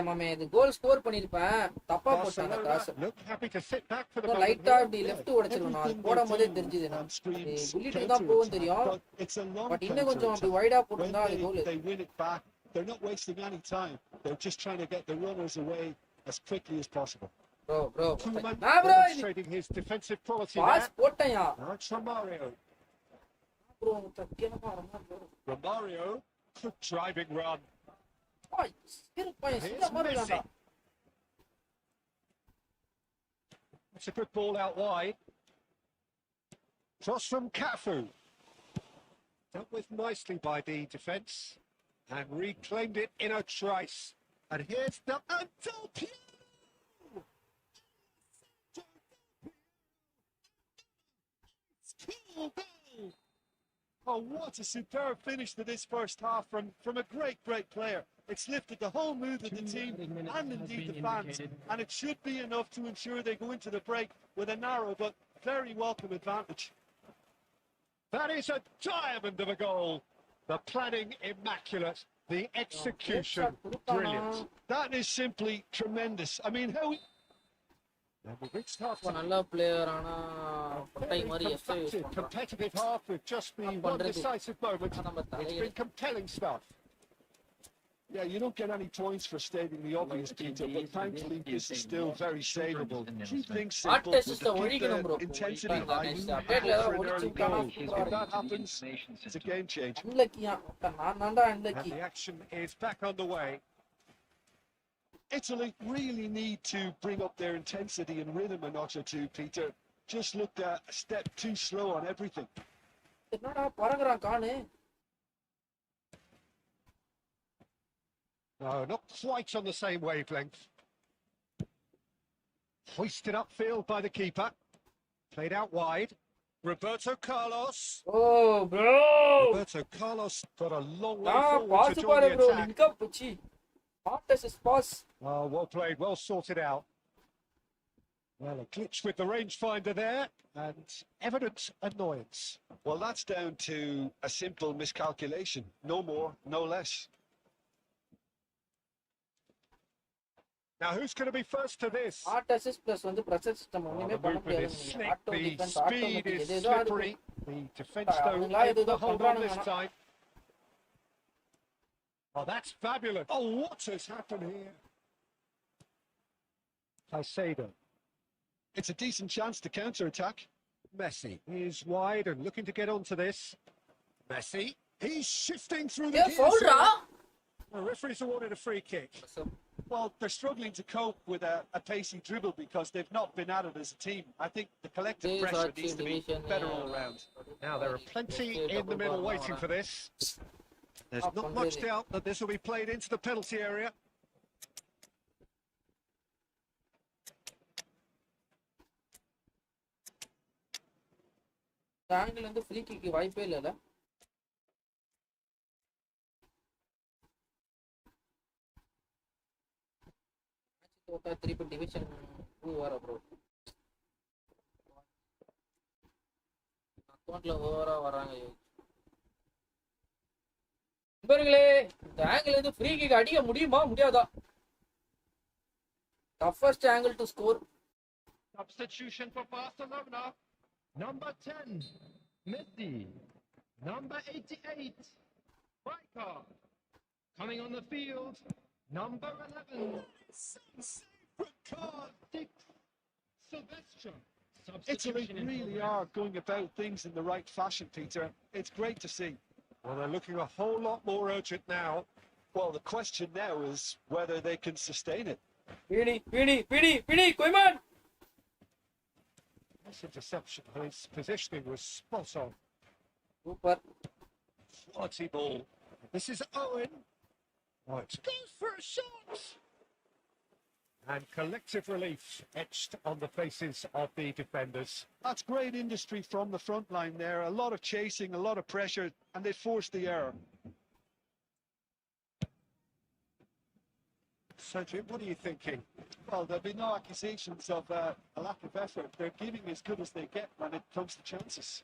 மாமே இது கோல் ஸ்கோர் பண்ணிருப்பேன். தப்பா போட்டேன் அந்த cross. Barcelona look happy to sit back for the moment. லைட்டா இப்படி லெஃப்ட் உடைச்சிரணும். அது போடும்போதே தெரிஞ்சது எனக்கு. புல்லிட்டு தான் போகும் தெரியும். It's a long பட் இன்னும் கொஞ்சம் அப்படி counter-attack. வைடா When போட்டுருந்தா அது கோல். they win it back, they're not wasting any time. They're just trying to get the runners away as quickly as possible. Bro Koeman நான் bro demonstrating his defensive quality pass there. போட்டேன்யா. Now it's Romario. Bro தக்கியமா ரொம்ப Romario, good driving run. பாய் சிறப்பாய் Here's சின்ன மாதிரி Messi. வேண்டாம். It's a good ball out wide. Cross from Cafu. Dealt with nicely by the defence and reclaimed it in a trice. And here's the Del Piero. It's cool goal. Oh, what a superb finish to this first half from a great player. It's lifted the whole mood of the team and indeed the fans, and it should be enough to ensure they go into the break with a narrow but very welcome advantage. That is a diamond of a goal. The planning immaculate, the execution brilliant. That is simply tremendous. I mean, how And we reached half ரொம்ப நல்ல player ஆனா பொட்டை very மாதிரி FA use competitive, பண்றான். competitive half with just the one பண்றது. decisive moment. நம்ம It's தலையில been compelling stuff. Yeah, you don't get any points for stating the obvious, Peter, but thankfully this is still very savable. Keep things Art simple, test is the keep ஒழிக்கணும் the bro. intensity high, அப்டேட்ல go ஏதாவது for an ஒழிச்சு early விட்டானா goal. சூப்பரா If that இருக்கும். happens, it's a game changer. அன்லக்கியா நான் தான்டா And unlucky. the action is back on the way. Italy really need to bring up their intensity and rhythm a notch or two, Peter. Just looked a step too slow on everything. என்னடா பறக்குறான் காணு. No, not quite on the same wavelength. Hoisted upfield by the keeper. Played out wide. Roberto Carlos. ஓ bro Roberto Carlos got a long way நான் forward pass to join பாரு the bro attack. லிங்கா புச்சி. ஹார்டஸ் is pass. Oh, well played, well sorted out. Well, a glitch with the rangefinder there, and evident annoyance. Well, that's down to a simple miscalculation. No more, no less. Now, who's going to be first to this? ஹார்டஸ் is plus வந்து pressure system Oh, ஒண்ணுமே the பண்ண movement முடியாது. is slick, auto the defence speed automatic is ஏதோ அது slippery. The defence, though, அவங்களா able ஏதோ to hold on பண்றானுங்க this ஆனா. time. Oh, that's fabulous. Oh, what has happened here? Caicedo. It's a decent chance to counter-attack. Messi is wide and looking to get onto this. Messi, he's shifting through the A gears ஃபவுல்ரா. here. The referee's awarded a free kick. Well, they're struggling to cope with a pacey dribble because they've not been at it as a team. I think the collective These pressure are needs to be division, better all round. Now, there are plenty in the middle waiting for this. There's not much doubt that this will be played into the penalty area. Angle வந்து free kick வாய்ப்பே இல்லல. தோத்தா திருப்பி division 2 வர bro. அக்கவுண்ட்ல ஓவரா வராங்க. நண்பர்களே இந்த ஆங்கிள் வந்து ஃப்ரீ கிக் அடிக்க முடியுமா முடியாதா? Toughest angle to score. Substitution for Barcelona. Number 10, Messi. Number 88, Striker. Coming on the field, number 11, Sylvester. Italy really are going about things in the right fashion, Peter. It's great to see. Well, they're looking a whole lot more urgent now. Well, the question now is whether they can sustain it. Pini, Koeman. This interception, his positioning was spot on. Super. Quality ball. This is Owen. Oh, it goes for a shot. And collective relief etched on the faces of the defenders. That's great industry from the front line there. A lot of chasing, a lot of pressure, and they forced the error. Cedric, what are you thinking? Well, there'll be no accusations of a lack of effort. They're giving as good as they get when it comes to chances.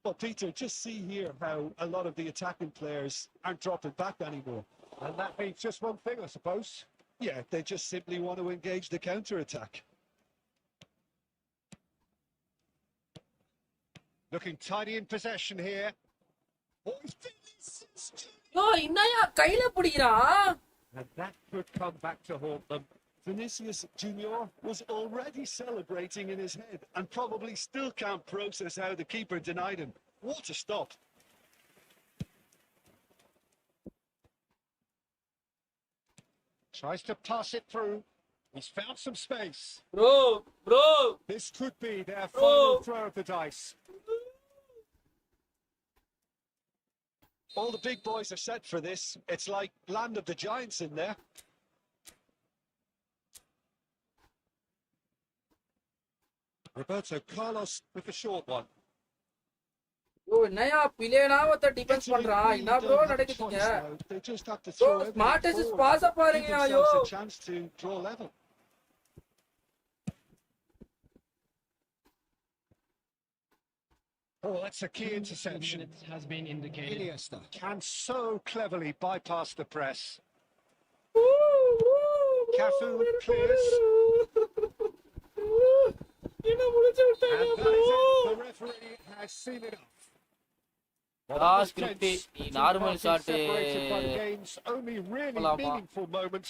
Well, Peter, just see here how a lot of the attacking players aren't dropping back anymore. And that means just one thing, I suppose. Yeah, they just simply want to engage the counter-attack. Looking tidy in possession here. Oh, யோ என்னையா கையில பிடிக்கிறான்? and that could come back to haunt them. Vinicius Junior was already celebrating in his head and probably still can't process how the keeper denied him. What a stop. Tries to pass it through. He's found some space. Bro. This could be their Bro. final throw of the dice. All the big boys are set for this. It's like Land of the Giants in there. Roberto Carlos with the short one. யோ என்னையா பிளேனாவத்த defence பண்றான்? என்ன bro நடக்குதுங்க? They just have to bro throw everything smartest forward. பாஸ Give பாருங்கயா யோ. themselves a chance to draw level. Oh, that's a key interception. Minutes has been indicated. Iniesta can so cleverly bypass the press. Cafu clears. என்ன முடிச்சு And விட்டாங்க that bro? is it. The referee has seen enough. Well, that was script tense. ಈ Two normal parties shot, separated by the game's only really போலாமா? meaningful moment.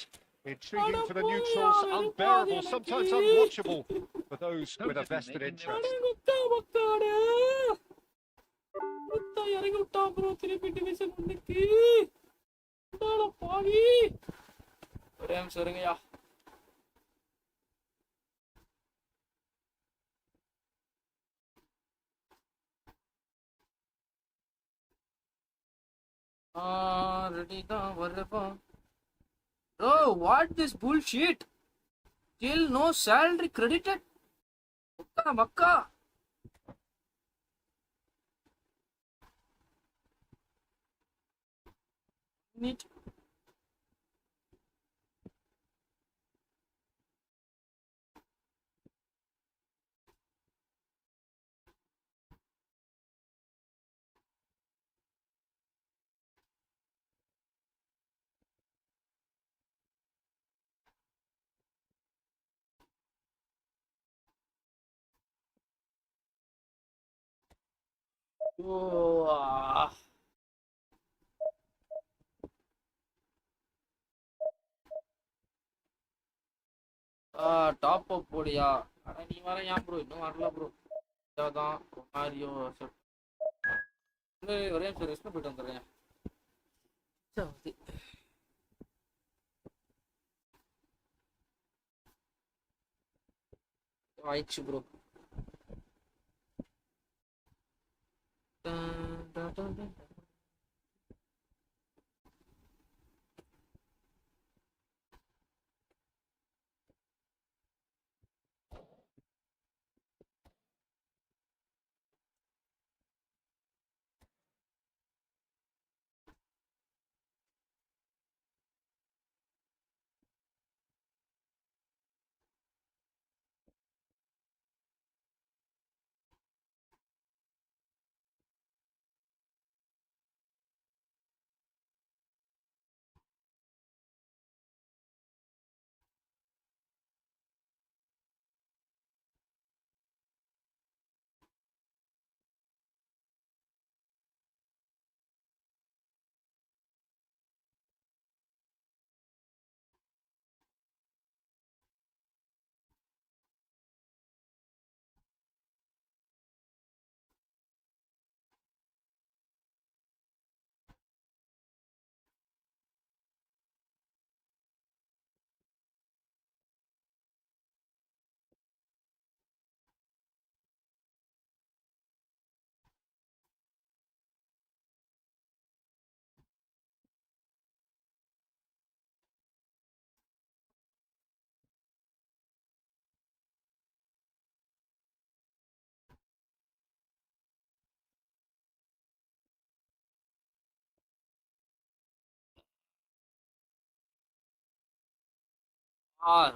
Intriguing அட for the போயா, neutrals, வெறுப்பாது unbearable, எனக்கு. sometimes unwatchable for those with a vested interest. முத்தா மக்காடு. முத்தா இறங்கி விட்டான் bro திருப்பி division 1க்கு. அட பாவி. ஒரே நிமிஷம் இருங்கயா. ரெடி தான் வரப்பா. Bro, what this bullshit? Still no salary credited? Makka. Neat. Oh, top up போடியா? ஆனா நீ வர ஏன் ப்ரோ இன்னும் வரல ப்ரோ? இதான் மாரியோ செட். ஒரே நிமிஷம் ரெஸ்ட் போயிட்டு வந்துடுறேன். ஆயிடுச்சு bro. Dun, dun, dun, dun.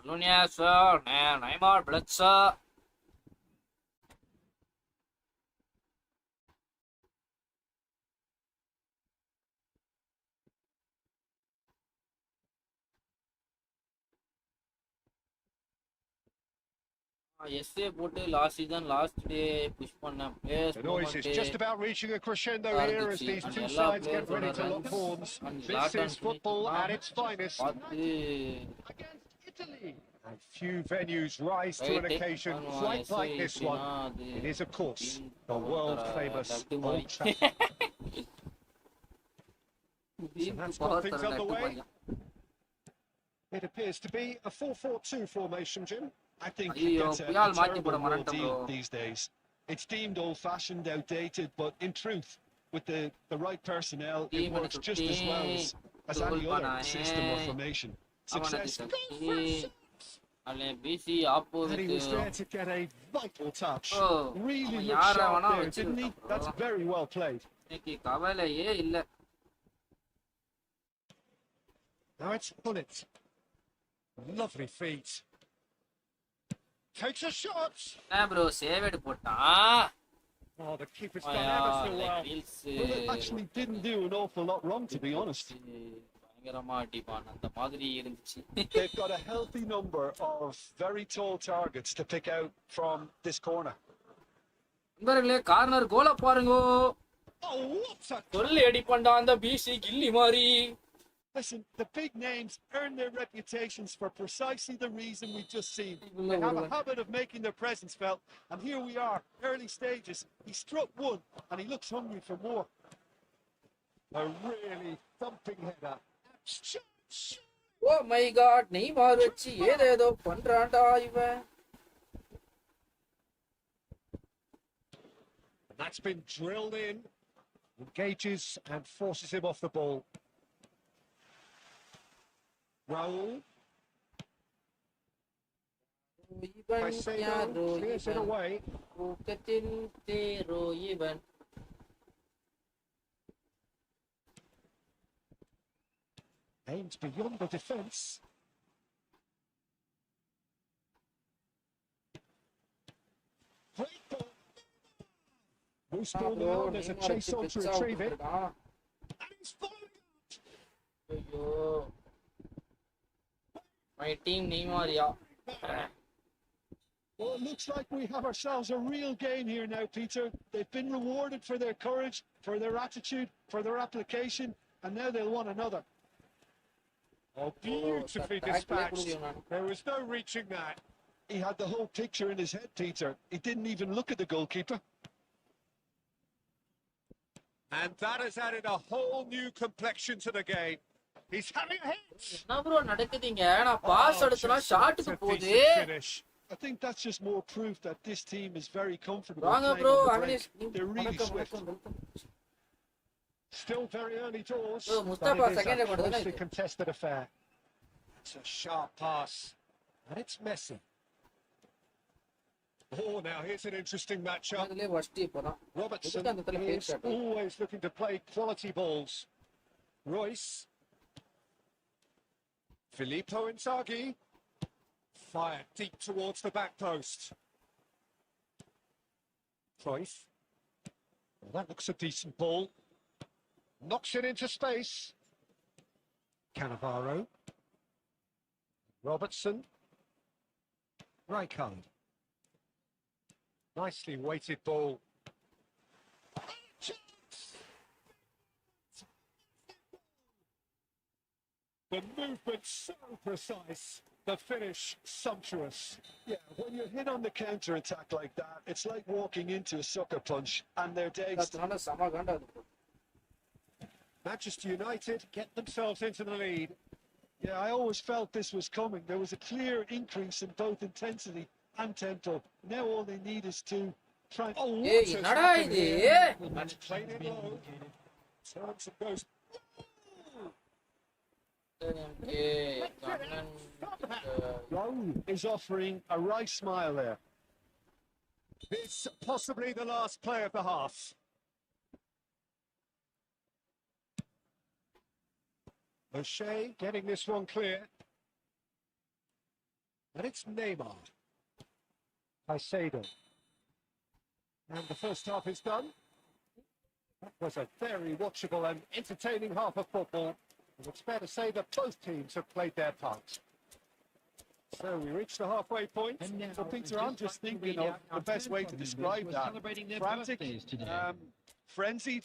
Lunes, Neymar, Blitzer. எஸ்ஏ போட்டு last season last day push பண்ண players The noise is movement just about reaching a crescendo here as இருந்துச்சு these அண்ட் two எல்லா sides get பிளேயர்ஸோட ready to lock runs horns. And This lockdown is football at its finest. பார்த்து Against Italy. And few venues rise to an right occasion பண்ணுவான் quite எஸ்ஏ like this one. எப்படின்னா அது It is, of course, the world-famous laddu Old மாதிரி Trafford. that's got things laddu underway. மாதிரி It appears to be a 4-4-2 formation, Jim. I think ஐயோ it gets புயால் a மாத்தி போட terrible raw மறந்துட்டேன் deal bro. these days. It's deemed old-fashioned, outdated, but in truth, with the right personnel, it Team works just as well as any other system or formation. Success. அவன் PC And he opposite was there to get a vital touch. Oh, Really அவன் looked யாரை sharp வேணா there, didn't he? வச்சிருக்கான் That's bro. very well played. இன்னைக்கு கவலையே இல்ல. Now it's Bullet. Lovely feet. Takes a shot. என்ன bro save போட்டான். Oh, the keeper's done ever so well. Well, it actually didn't do an awful lot wrong, to be honest. பயங்கரமா அடிப்பான் அந்த மாதிரி இருந்துச்சு. They've got a healthy number of very tall targets to pick out from this corner. நண்பர்களே corner கோல பாருங்க. Oh, what a... சொல்லி அடிப்பான்டா அந்த பிசி கில்லி மாதிரி. Listen, the big names earn their reputations for precisely the reason we've just seen. They have a habit of making their presence felt, and here we are, early stages. He struck one, and he looks hungry for more. A really thumping header. Oh my God Neymar வச்சு ஏதேதோ பண்றான்டா இவன். That's been drilled in. Engages and forces him off the ball. Raul. இவன் யாரோ Clears it இவன் away. தூக்கத்தில் தேரோ இவன். Aims beyond the defence. Great ball. Loose ball now. There's a chase on to retrieve it. And he's following it. ஐயோ my team நெய்மாரியா. Well, it looks like we have ourselves a real game here now, Peter. They've been rewarded for their courage, for their attitude, for their application, and now they'll want another. Oh, beautifully dispatched. There was no reaching that. He had the whole picture in his head, Peter. He didn't even look at the goalkeeper. And that has added a whole new complexion to the game. He's having a hit. என்ன bro நடக்குதுங்க? நான் pass எடுத்தனா ஷாட்டுக்கு That's a போகுது. decent finish. I think that's just more proof that this team is very comfortable வாங்க playing bro on the அகனேஷ். break. They're really வணக்கம் swift. வணக்கம். Still very early doors. Oh, but Mustafa, it is second a record, isn't closely it? contested affair. It's a sharp pass. And it's messy. Oh, now here's an interesting matchup. அதுலயே first இப்போதான். Robertson எதுக்கு அந்த தல பேர் is shot? always looking to play quality balls. Royce. Filippo Inzaghi. Fired deep towards the back post. Cruyff. Well, that looks a decent ball. Knocks it into space. Cannavaro. Robertson. Rijkaard. Nicely weighted ball. The movement so precise, the finish sumptuous. Yeah, when you're hit on the counter attack like that, it's like walking into a sucker punch, and their days. அதனால சம காண்டா இருக்கு. Manchester United get themselves into the lead. Yeah, I always felt this was coming. There was a clear increase in both intensity and tempo. Now all they need is to try. Oh, what ஏய் has என்னடா happened இது? here? That's played it low. Turns and goes. Okay Kannan Raul is offering a right smile there. It's possibly the last play of the half. O'Shea getting this one clear. And it's Neymar. Caicedo. And the first half is done. That was a very watchable and entertaining half of football. And it's fair to say that both teams have played their part. So we reached the halfway point. So Peter, I'm just thinking of the best way to describe that. Frantic, frenzied.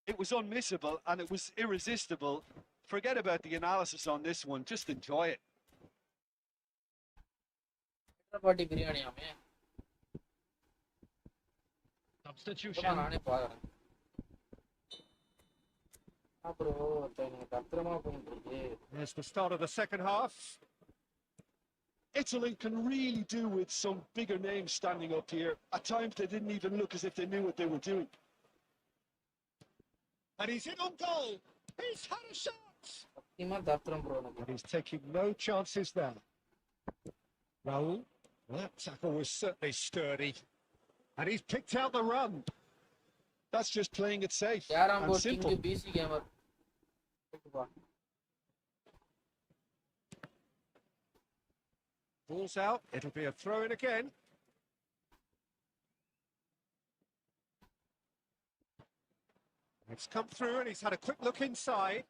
It was unmissable and it was irresistible. Forget about the analysis on this one. Just enjoy it. பாட்டி பிரியாணி ஆமே Substitution. நானே பாக்குறேன் அப்புறம் எனக்கு அப்புறமா போயிட்டு இருக்கு. There's the start of the second half. Italy can really do with some bigger names standing up here. At times they didn't even look as if they knew what they were doing. And he's in on goal. He's had a shot. சத்தியமா தத்துறோம் bro எனக்கு. But he's taking no chances there. Raul. That tackle was certainly sturdy. And he's picked out the run. That's just playing it safe யாராம் and போட்டிங் simple. PC gamer. Ball's out. It'll be a throw in again. It's come through and he's had a quick look inside.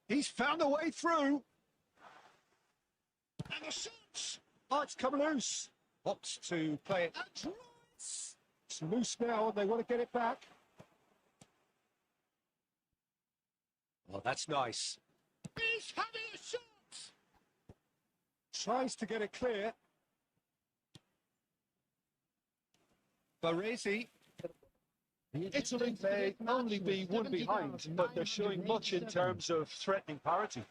He's found a way through. And the shot! Oh, it's come loose. Opts to play it. It's loose now and they want to get it back. Oh, that's nice. He's having a shot! Tries to get it clear. Baresi. Italy may only be one behind, but they're showing much in terms of threatening parity.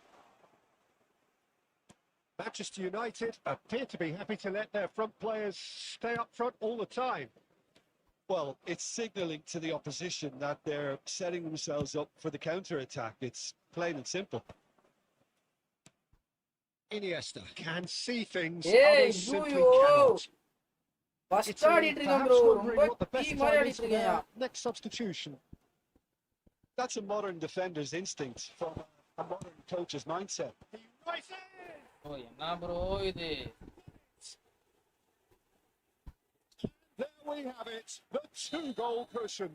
Manchester United appear to be happy to let their front players stay up front all the time. Well, it's signalling to the opposition that they're setting themselves up for the counter-attack. It's plain and simple. Iniesta can see things Hey, others simply yo. cannot. First Italy ஆடிட்டு இருக்கேன் perhaps bro wondering ரொம்ப what the best tea time மாதிரி is ஆடிட்டு for இருக்கேன். their next substitution. That's a modern defender's instinct from a modern coach's mindset. ஓ என்ன bro இது? There we have it, the two-goal cushion.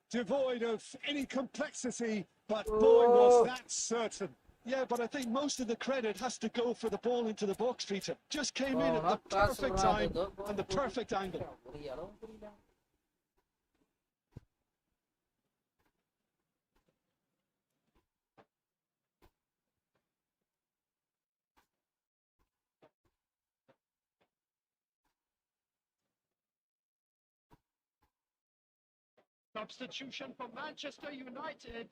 Devoid of any complexity, but boy was that certain. Yeah, but I think most of the credit has to go for the ball into the box, Peter. Just came in at the class perfect around time the and the perfect angle. ஒரு இடம் புரியல. Substitution for Manchester United.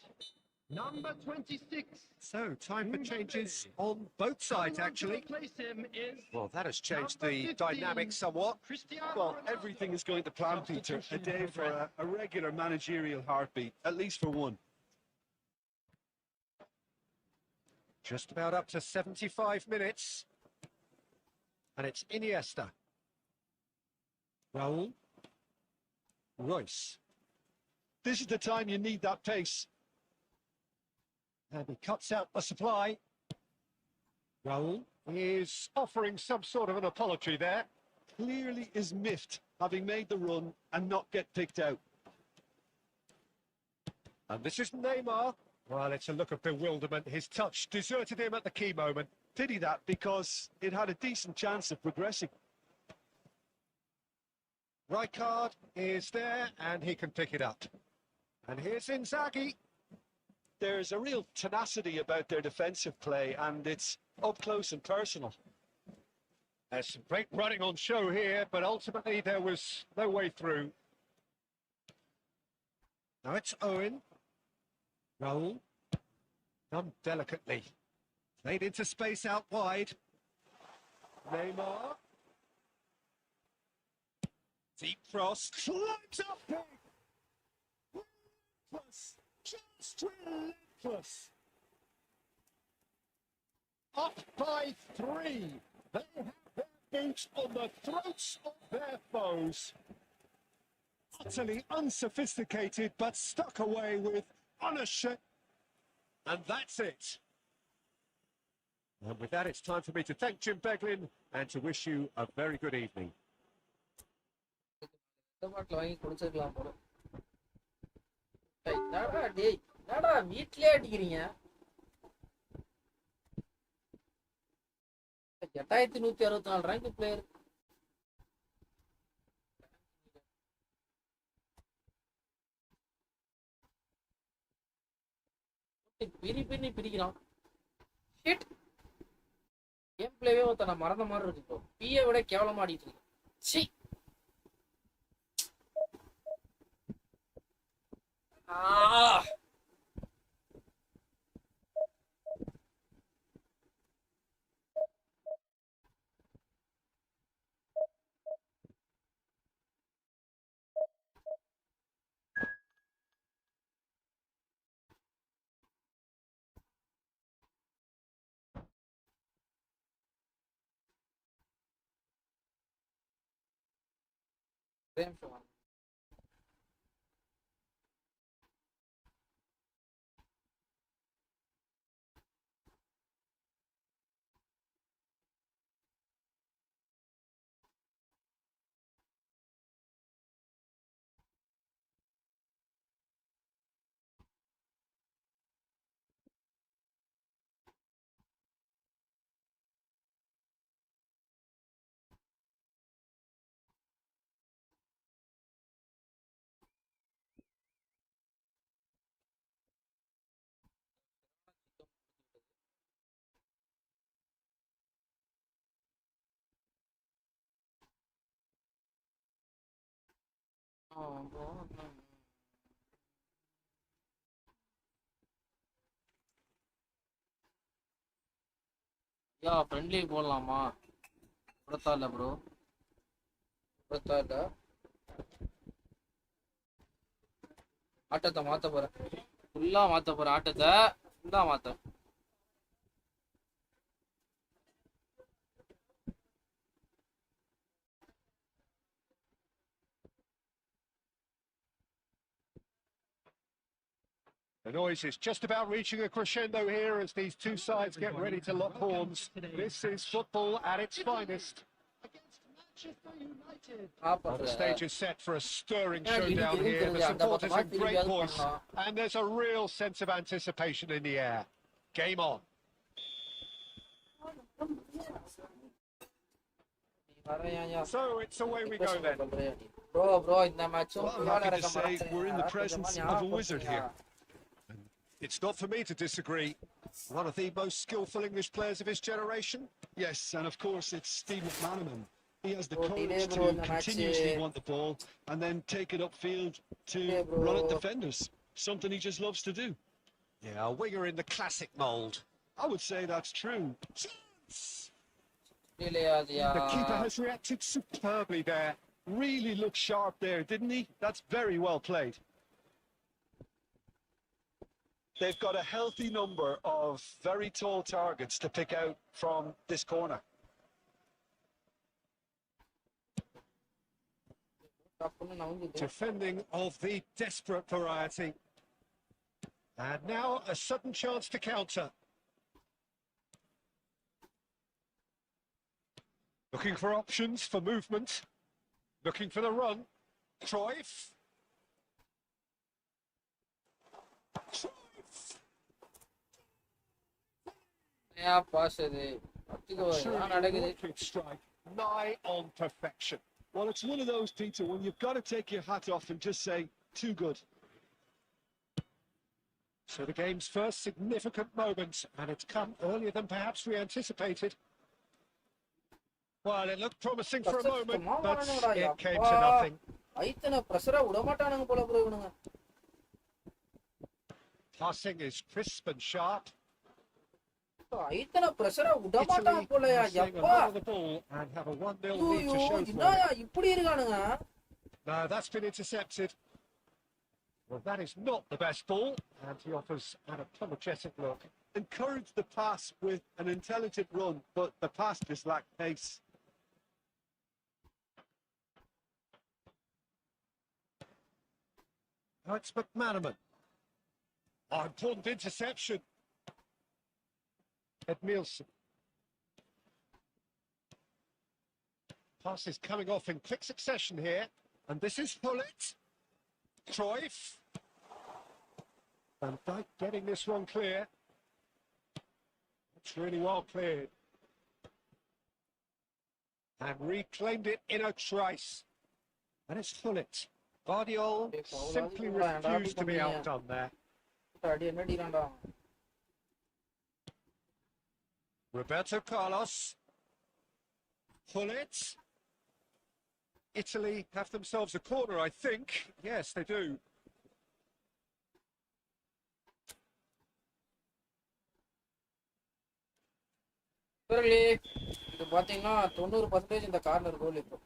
Number 26. So, time for changes on both sides, actually. Replace him is Well, that has changed number the 15, dynamic somewhat. Cristiano Well, Ronaldo. everything is going to plan, Peter. A day for a regular managerial heartbeat, at least for one. Just about up to 75 minutes. And it's Iniesta. Raul. Royce. This is the time you need that pace. And he cuts out the supply. Raul is offering some sort of an apology there. Clearly is miffed, having made the run and not get picked out. And this is Neymar. Well, it's a look of bewilderment. His touch deserted him at the key moment. Pity that, because it had a decent chance of progressing. Rijkaard is there, and he can pick it up. And here's Inzaghi. There's a real tenacity about their defensive play, and it's up close and personal. There's some great running on show here, but ultimately there was no way through. Now it's Owen. Raul. Done delicately. Played into space out wide. Neymar. Deep cross. Climbs up big. Relentless. Just relentless. Up by 3. They have their boots on the throats of their foes. Utterly unsophisticated, but stuck away with ownership. And that's it. And with that, it's time for me to thank Jim Beglin and to wish you a very good evening. பாட்டில் வாங்கி குடிச்சிருக்கலாம் போல. என்னடா டேய், என்னடா வீட்லயே அடிக்கிறீங்க? 8164 rank player. பிரிக்கிறான். Shit. Game பிளேவே ஒருத்த நான் மறந்த மாதிரி இருக்கு. இப்போ பிஏ விட கேவலமா ஆடிட்டு இருக்கு. சி. யா ஃப்ரெண்ட்லி போடலாமா? புறத்தா இல்ல ப்ரோ, புறத்தா இல்ல. ஆட்டத்தை மாத்த போறேன், ஃபுல்லா மாத்த போறேன். ஆட்டத்தை ஃபுல்லா மாத்த. The noise is just about reaching a crescendo here as these two sides get ready to lock horns. This is football at its finest. Well, the stage is set for a stirring showdown here. The supporters in great voice, and there's a real sense of anticipation in the air. Game on. So it's away we go then. Bro, in the match, Well, I'm happy to say we're in the presence of a wizard here. It's not for me to disagree. One of the most skillful English players of his generation. Yes, and of course it's Steve McManaman. He has the courage to continuously want the ball and then take it upfield to run at defenders. Something he just loves to do. Yeah, a winger in the classic mould. I would say that's true. The keeper has reacted superbly there. Really looked sharp there, didn't he? That's very well played. They've got a healthy number of very tall targets to pick out from this corner. Defending of the desperate variety. And now a sudden chance to counter. Looking for options for movement. Looking for the run. Cruyff. Strike nigh on perfection. Well, it's one of those, Peter, when you've got to take your hat off and just say, too good. So the game's first significant moment, and it's come earlier than perhaps we anticipated. Well, it looked promising for a moment, but it came to nothing. Passing is crisp and sharp. ஐத்தனை பிரஷரா விட மாட்டான் போலயா எப்பா and have a 1-0 lead to show for என்னயா இப்படி இருக்கானுங்க No, that's been intercepted. Well, that is not the best ball, and he offers an apologetic look. Encouraged the pass with an intelligent run, but the pass just lacked pace. Oh, it's McManaman. Oh, important interception. Ed Nielsen. Passes coming off in quick succession here. And this is Hullet. Cruyff. Van Dijk getting this one clear. It's really well cleared. And reclaimed it in a trice. And it's Hullet. Guardiola simply refused to be outdone there. Roberto Carlos. Hullet. Italy have themselves a corner, I think. Yes, they do. இது பாத்தீங்கன்னா 90% இந்த corner கோல் இப்போ.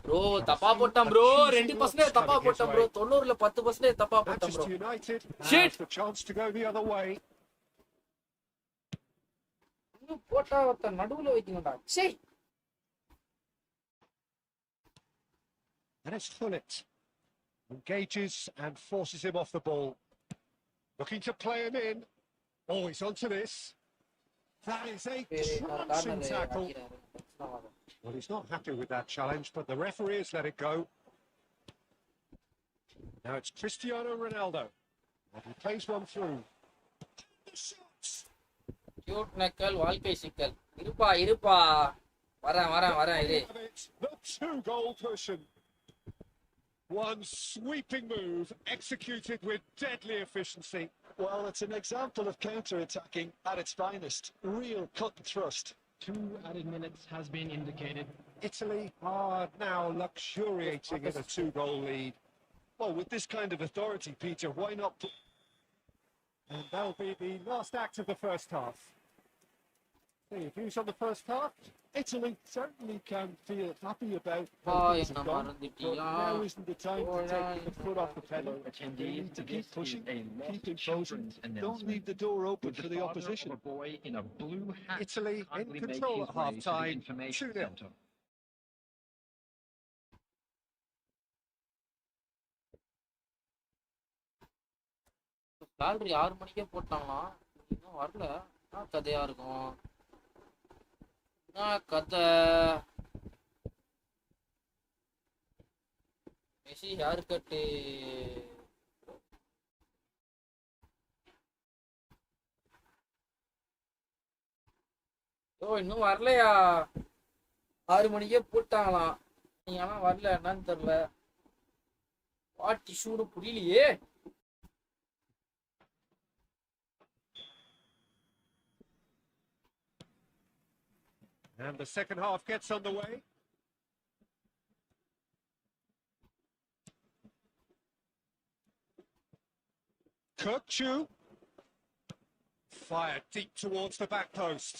Bro தப்பா போட்டான் bro. 2% தப்பா போட்டான் bro. 90ல 10% தப்பா போட்டான் bro. Shit. The chance to go the other way. இன்னும் போட்டா ஒருத்த நடுவுல வைக்கணும்டா. சே. And it's Hullet. Engages and forces him off the ball. Looking to play him in. Oh, he's onto this. That is a crunching tackle. Well, he's not happy with that challenge, but the referee has let it go. Now it's Cristiano Ronaldo. And he plays one through. The shots. Cute knuckle, வாழ்க்கை சிக்கல். இருப்பா. வரேன் இரு. The two-goal cushion. One sweeping move executed with deadly efficiency. Well, it's an example of counter-attacking at its finest. Real cut and thrust. 2 added minutes has been indicated. Italy are now luxuriating in a 2-goal lead. Well, with this kind of authority, Peter, why not put... And that'll be the last act of the first half. Any views on the first half? Italy certainly can feel happy about Oh, how things yeah, have gone, but now isn't the time to take the foot off the pedal. They need to keep pushing, keep imposing. Don't leave the door open for the opposition. A boy in a blue hat Italy in control at half-time, 2-0. salary 6 மணிக்கே போட்டாங்களா? இன்னும் வரல. என்ன கதையா இருக்கும்? என்ன கதை? Messi hair cut. ஓ இன்னும் வரலையா? 6 மணிக்கே போட்டாங்களாம். நீங்க ஆனா வரல, என்னன்னு தெரியல. வாட் இஷ்யூன்னு புரியலையே. And the second half gets underway. Kirkchu. Fired deep towards the back post.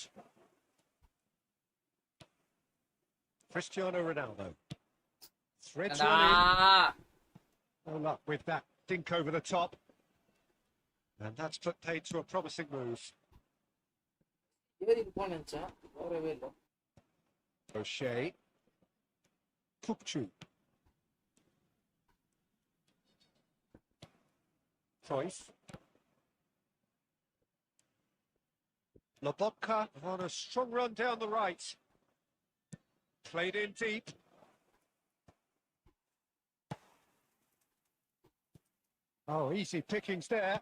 Cristiano Ronaldo. Threads one in. No luck with that dink over the top. And that's put paid to a promising move. O'Shea. Kirkchu. Cruyff. Lobotka on a strong run down the right. Played in deep. Oh, easy pickings there.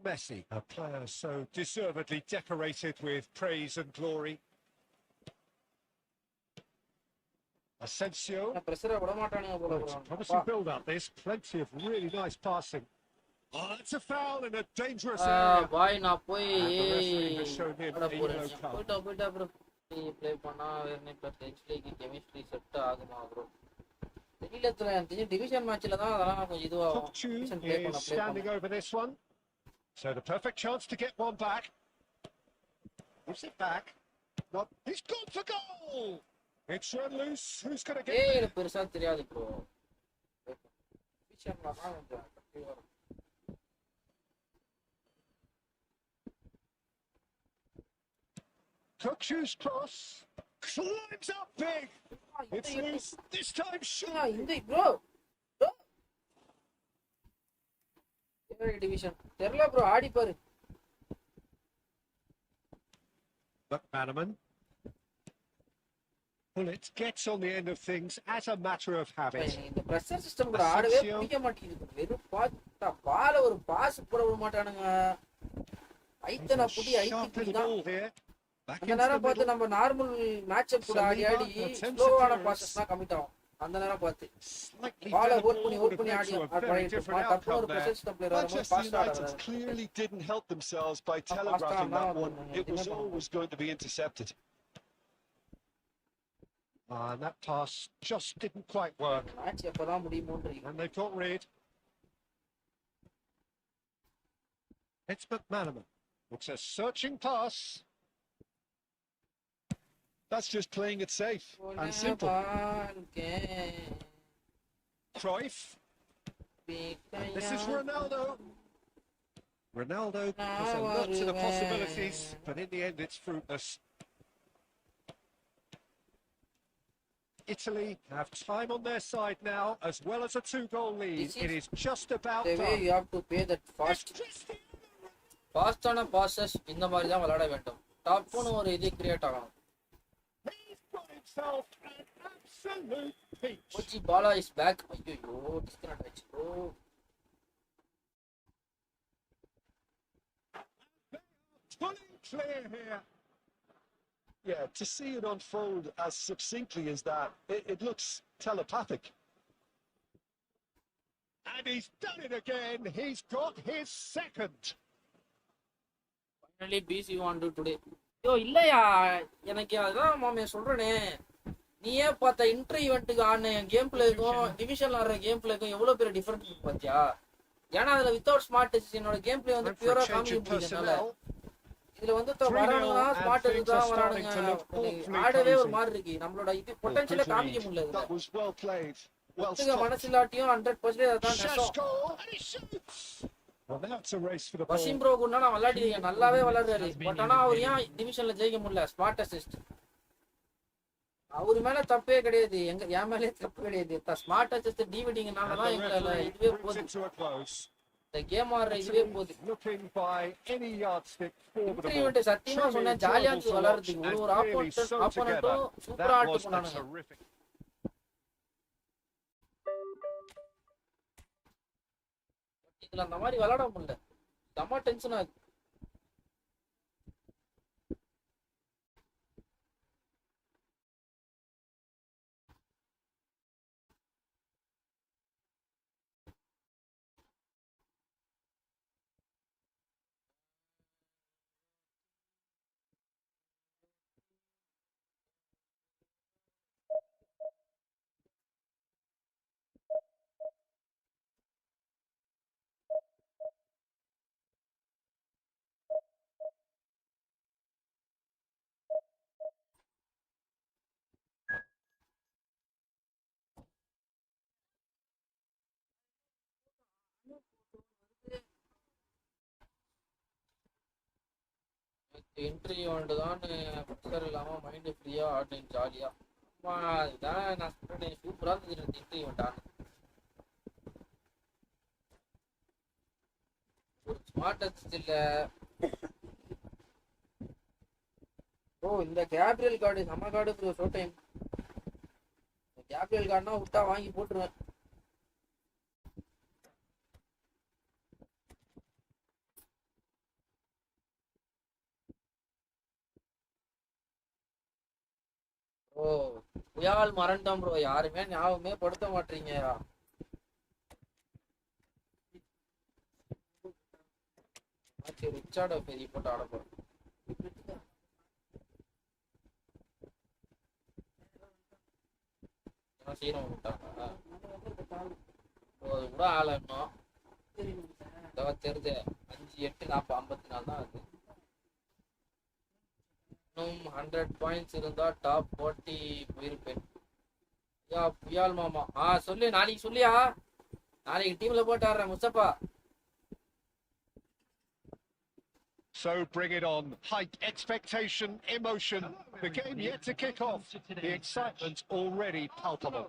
Messi, a player so deservedly decorated with praise and glory. Asensio. Promising build-up, this. Plenty of really nice passing. Oh, that's a foul in a dangerous area. Why not play? And the referee has shown him a yellow card. Play பண்ணா வேறனே டெக்ஸ்ட்லைக்கு chemistry set ஆகுமா bro? தெரியல அந்த division மேட்ச்ல தான் அதெல்லாம் கொஞ்சம் இதுவாகும். Kirkchu is standing over this one. So the perfect chance to get one back. Gives it back. Not, he's gone for goal! It's run loose. Who's going to get it? Hey, பெருசா தெரியாது bro. டிவிஷன்ல தான் கொஞ்சம் கட்டி வரும். Kirkchu's cross climbs up big. It's loose. This time shot. Bro. Division. தெரியல bro, ஆடி பாரு. McManaman. Well, it gets on the end of things as a matter of habit. இந்த pressure system கூட ஆடவே பிடிக்க மாட்டேங்குது. வெறும் பால ஒரு பாஸ் போட விட மாட்டானுங்க. ஐத்தன புடி ஐத்திக்கு தான். அந்த நேரம் பார்த்து நம்ம நார்மல் மேட்ச் அப் கூட ஆடி ஸ்லோவான பாசஸ்னா கமிட் ஆகும். அந்த நேரம் பார்த்து பால ஹோல்ட் பண்ணி ஆடி தப்பு ஒரு பிரஷர் சிஸ்டம் பிளேயர் வரும்போது பாஸ்ட் ஆடுறாங்க. Clearly didn't help themselves by telegraphing that one. It was always going to be intercepted. And that pass just didn't quite work. Match எப்பதான் முடியுமோன்றீங்க. And they've got rid. It's McManaman. It's a searching pass. That's just playing it safe and simple. Cruyff. And this is Ronaldo. Ronaldo has a lot to the possibilities, but in the end it's fruitless. Italy have time on their side now, as well as a 2-goal lead. It is just about the way you have to pay that ஃபாஸ்டான passes இந்த மாதிரி தான் விளையாட வேண்டும். டாப்னு ஒரு இது create ஆகணும். Moji Bala is back. Ayyo, disconnect ஆயிடுச்சு. Clear here. Yeah, to see it unfold as succinctly as that, it looks telepathic. And he's done it again. He's got his second. Finally, BC won today. Yo, இல்லையா எனக்கு அதான் மாமே சொல்றேனே. நீயே பார்த்த inter ஈவென்ட்டுக்கு ஆன game பிளேக்கும் டிவிஷன்ல ஆடுற கேம் பிளேக்கும் எவ்வளவு பெரிய டிஃபரன்ஸ் இருக்கு பாத்தியா? ஏன்னா அதுல வித்தவுட் ஸ்மார்ட் டச் என்னோட கேம் பிளே வந்து பியூரா காமிக்க முடியலனால இதுல வந்து வரானுங்கன்னா ஸ்மார்ட் டச் தான் வரானுங்க. ஆடவே ஒரு மாதிரி இருக்கு. நம்மளோட இது பொட்டன்ஷியலை காமிக்க முடியல இதுல. மனசு இல்லாட்டியும் 100% அதான் நெசம். வசீம் ப்ரோ கூட நான் விளையாடிருக்கேன். நல்லாவே விளையாடுறாரு. பட் ஆனா அவர் ஏன் டிவிஷன்ல ஜெயிக்க முடியல? ஸ்மார்ட் அசிஸ்ட் அவரு மேல தப்பே கிடையாது. என் மேலே தப்பு கிடையாது. ஸ்மார்ட் அசிஸ்ட் டிவிடிங்கனால தான் எங்களால இதுவே போகுது. இந்த கேம் ஆடுற இதுவே போகுது. இன்டர்வியூ சத்தியமா சொன்னேன் ஜாலியா இருந்துச்சு விளையாடுறதுக்கு. ஒரு ஆப்போனட்டும் சூப்பரா ஆட்டு போனானுங்க. இதுல அந்த மாதிரி விளையாட முடியல. செம்ம டென்ஷன் ஆகுது. இன்டர்வியூ வந்துதான் ப்ரெஷர் இல்லாம மைண்ட் ஃப்ரீயா ஆடுனேன் ஜாலியா. இதுதான் நான் சொல்றேன். சூப்பரா இருந்துச்சு இன்டர்வியூ ஆடு. ஒரு ஸ்மார்ட் டச் இல்ல. இந்த கேப்ரியல் கார்டு நம்ம card bro. Show time Gabriel கார்டுனா விட்டா வாங்கி போட்டுருவேன். புயால் மறந்துட்டான் ப்ரோ. யாருமே ஞாபகமே படுத்த மாட்டீங்க. ரிச்சார்ட பெரிய போட்டு ஆட போறோம். சீரம் விட்டாங்க கூட ஆள இன்னும் தெரிஞ்சு 5, 8, 54 தான் அது. இன்னும் 100 பாயிண்ட்ஸ் இருந்தா டாப் 40 போயிருப்பேன். புயால் மாமா சொல்லு. நாளைக்கு சொல்லியா? நாளைக்கு டீம்ல போட்டு ஆடுறேன் Mustafa. So bring it on. Height, expectation, emotion. The game yet to kick off. The excitement already palpable.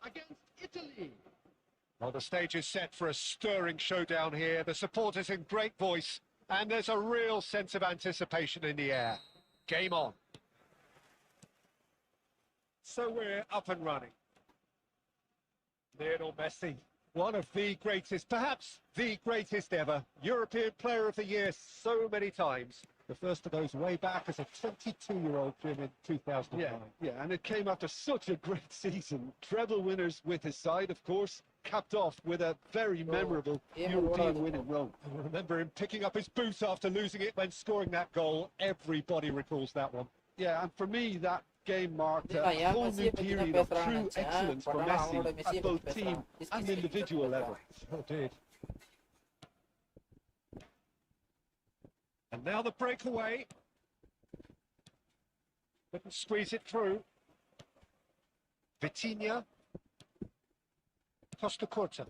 Against Italy. Well, the stage is set for a stirring showdown here. The supporters in great voice, and there's a real sense of anticipation in the air. Game on. So we're up and running. Lionel Messi, one of the greatest, perhaps the greatest ever, European Player of the Year so many times. The first of those way back as a 22-year-old Jim in 2009. Yeah, and it came after such a great season. Treble winners with his side, of course, capped off with a very memorable European win in Rome. I remember him picking up his boot after losing it when scoring that goal. Everybody recalls that one. Yeah, and for me, that game marked a whole new period of true excellence for Messi at both team and individual level. Sure did. And now the breakaway. Couldn't squeeze it through. Vitinha. Costa Corta.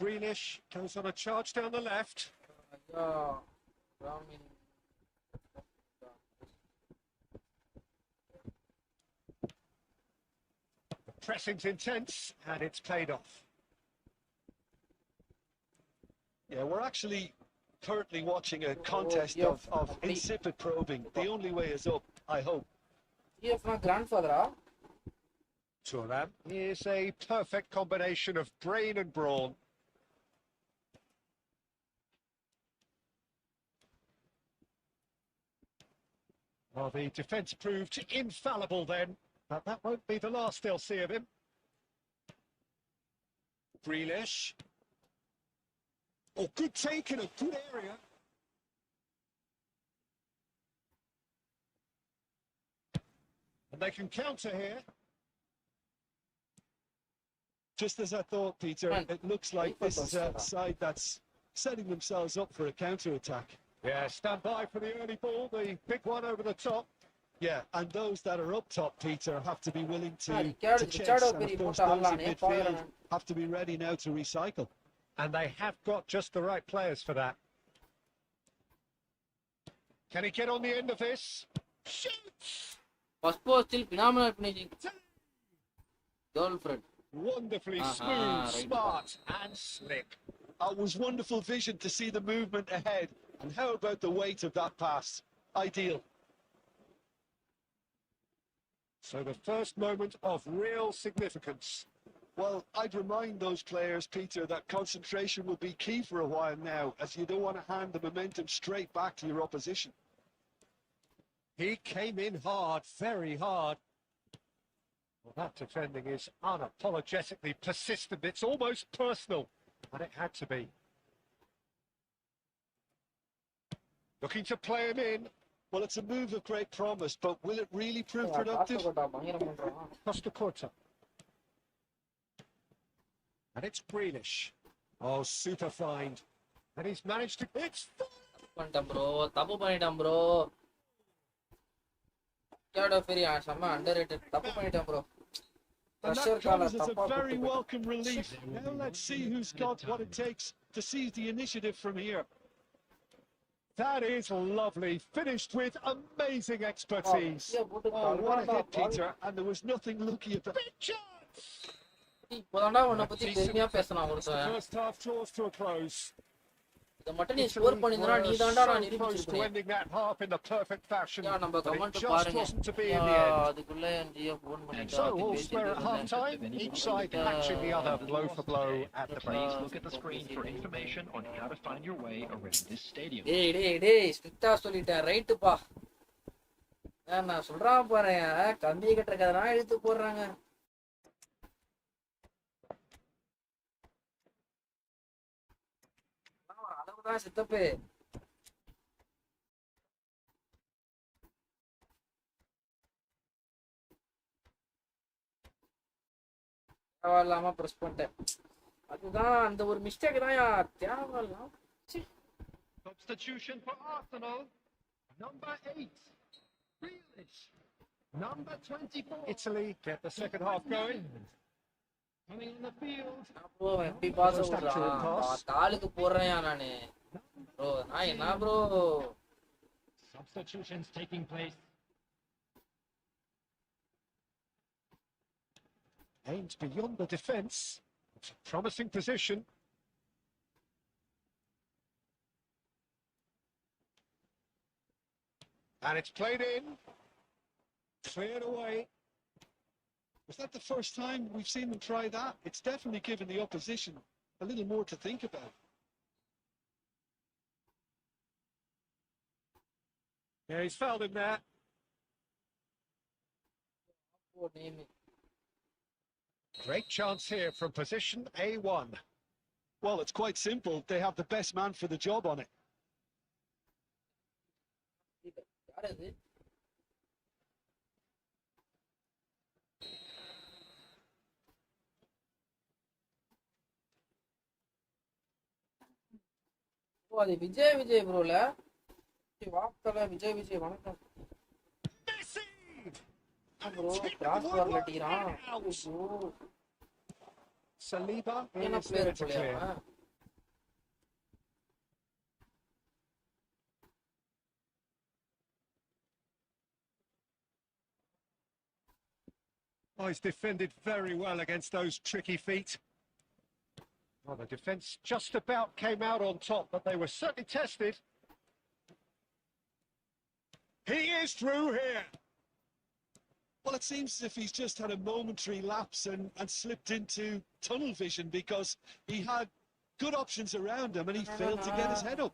Grealish goes on a charge down the left. The pressing's intense and it's paid off. Yeah, we're actually currently watching a contest of insipid probing. The only way is up, I hope. grandfather. Thuram is a perfect combination of brain and brawn. Well, the defence proved infallible then, but that won't be the last they'll see of him. Grealish. Oh, good take in a good area. And they can counter here. Just as I thought, Peter, it looks like this is a side that's setting themselves up for a counter-attack. Yeah, stand by for the early ball, the big one over the top. Yeah, and those that are up top, Peter, have to be willing to chase, and of course those in midfield have to be ready now to recycle. And they have got just the right players for that. Can he get on the end of this? Shoots! First post still phenomenal finishing. Girlfriend. Wonderfully smooth, smart and slick. It was wonderful vision to see the movement ahead. And how about the weight of that pass? Ideal. So the first moment of real significance. Well, I'd remind those players, Peter, that concentration will be key for a while now, as you don't want to hand the momentum straight back to your opposition. He came in hard, very hard. Well, that defending is unapologetically persistent. It's almost personal, and it had to be. Looking to play him in. Well, it's a move of great promise, but will it really prove productive? Costa Corta. And it's Grealish. Oh, super find. And he's managed to... It's... bro. Tapu panitam, bro. Underrated. Tapu panitam, bro. And that comes as a very welcome relief. Now let's see who's got what it takes to seize the initiative from here. That is lovely. Finished with amazing expertise. Oh, what a hit, Peter. And there was nothing lucky about it. First half draws to a close. The mutton is score பண்ணிருந்தா நீ தான்டா நான் close to ending that half in the perfect fashion. நம்ம But comment it just பாருங்க. wasn't to be in the end. அதுக்குள்ள NGO phone பண்ணிட்டா. So all square at half time, each side matching the other blow for blow at the break. Please look at the screen for information on how to find your way around this stadium. டேய் ஸ்ட்ரிக்ட்டா சொல்லிட்டேன் ரைட்டுப்பா. நான் சொல்றான் பாறேன் கம்பி கட்டறதுனால இழுத்து போடுறாங்க. அளவுதான் சித்தப்பே. தேவையில்லாம press பண்ணிட்டேன். அதுதான் அந்த ஒரு மிஸ்டேக் தான் தேவையில்லாம். Substitution for Arsenal. Number 8. Grealish. Number 24. Italy get the second half going. Coming on the field. bro எப்படி பாஸ் விடுறான் காலுக்கு போறேன் நானு bro நான் என்ன bro Substitutions taking place. Aimed beyond the defence. It's a promising position. And it's played in. Cleared away. Was that the first time we've seen them try that? It's definitely given the opposition a little more to think about. Yeah, he's fouled him there. Great chance here from position A1. Well, it's quite simple. They have the best man for the job on it. அது விஜய் ப்ரோல வாப்தல விஜய் வணக்கம் bro cross வார்ல அடிக்கிறான் Saliba என்ன is player there to போலயா clear. Oh, he's defended very well against those tricky feet. Well, the defence just about came out on top, but they were certainly tested. He is through here. Well, it seems as if he's just had a momentary lapse and slipped into tunnel vision because he had good options around him and he failed to get his head up.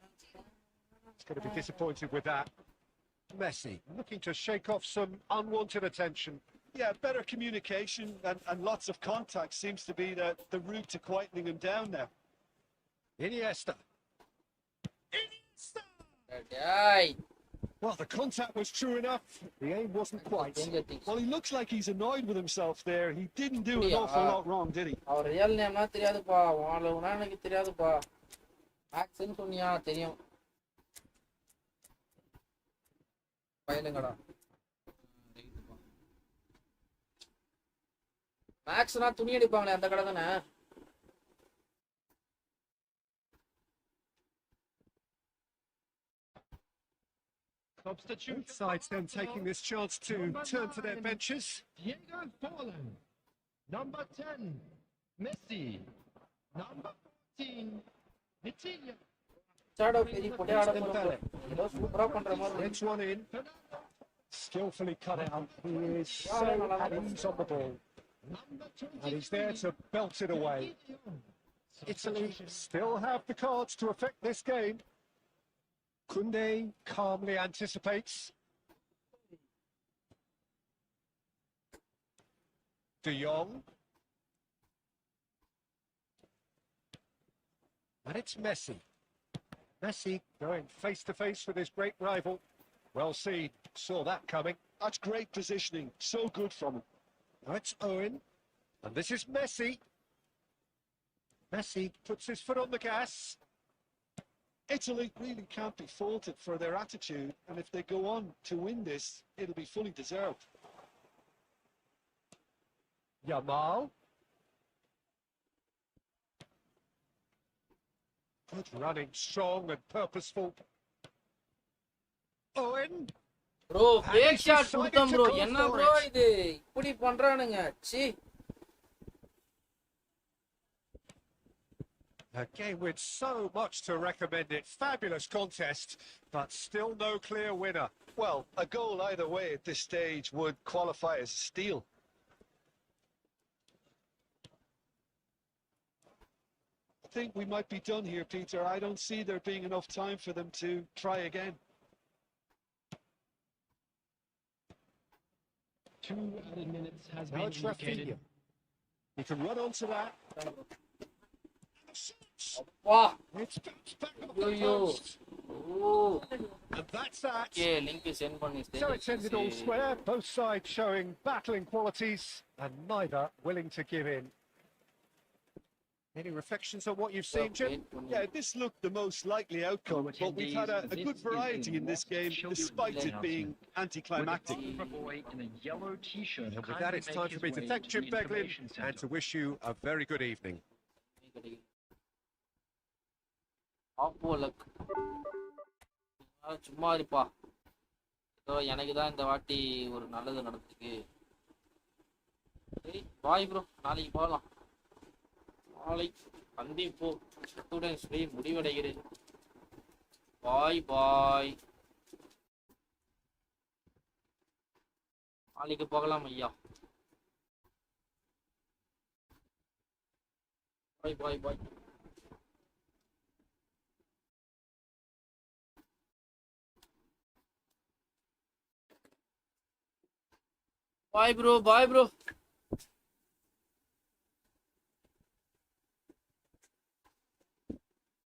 He's going to be disappointed with that. Messi looking to shake off some unwanted attention. Yeah, better communication and lots of contact seems to be the route to quietening him down now. Iniesta. டேய் Well, the contact was true enough. The aim wasn't quite. Well, he looks like he's annoyed with himself there. He didn't do an Yeah. awful lot wrong, did he? அவர் real நேம்னா தெரியாதுப்பா உனக்கு எனக்கு தெரியாதுப்பா மேக்ஸ்னு சொன்னியா தெரியும் பயலுங்கடா மேக்ஸ்னா துணி அடிப்பாங்களே அந்த கடை தானே Both sides then taking this chance to turn to their benches. Diego Forlan. Number 10, Messi. Number 14, Vitinha. Shadow பெரிய போட்டே ஆட போறோம் ஏதோ சூப்பரா பண்ற மாதிரி Gets one in. Skillfully cut out. He is so at ease on the ball. And he's there to belt it away. Italy still have the cards to affect this game. Kunde calmly anticipates. De Jong. And it's Messi. Messi going face to face with his great rival. Well seen, saw that coming. That's great positioning. So good from him. Now it's Owen. And this is Messi. Messi puts his foot on the gas. Italy really can't be faulted for their attitude, and if they go on to win this, it'll be fully deserved. Yamal. Good running, strong and purposeful. Owen. Bro fake shot கொடுத்தோம் bro என்ன bro இது இப்படி பண்றானுங்க ச்சீ A game with so much to recommend it. Fabulous contest, but still no clear winner. Well, a goal either way at this stage would qualify as a steal. I think we might be done here, Peter. I don't see there being enough time for them to try again. 2 added minutes has Now been it's indicated. Rafinha. He can run onto that. வா It's bounced back off the ஐயோ post. ஓ And that's that. Okay link sent பண்ணி So it's ended all square, both sides showing battling qualities and neither willing to give in. Any reflections on what you've seen, Jim? Yeah, this looked the most likely outcome, but we've had a good variety in this game, despite it being anticlimactic. Boy in a yellow t-shirt. And with that, it's time for me to thank Jim Beglin and to wish you a very good evening. ஆப்போ luck சும்மா இருப்பா ஏதோ எனக்கு தான் இந்த வாட்டி ஒரு நல்லது நடந்துருக்கு சரி பாய் ப்ரோ நாளைக்கு போகலாம் நாளைக்கு சந்திப்போம் ஸ்டூடெண்ட்ஸ் டே முடிவடைகிறது பாய் பாய் நாளைக்கு போகலாம் ஐயா. Bye bye bye. Bye bro, bye bro.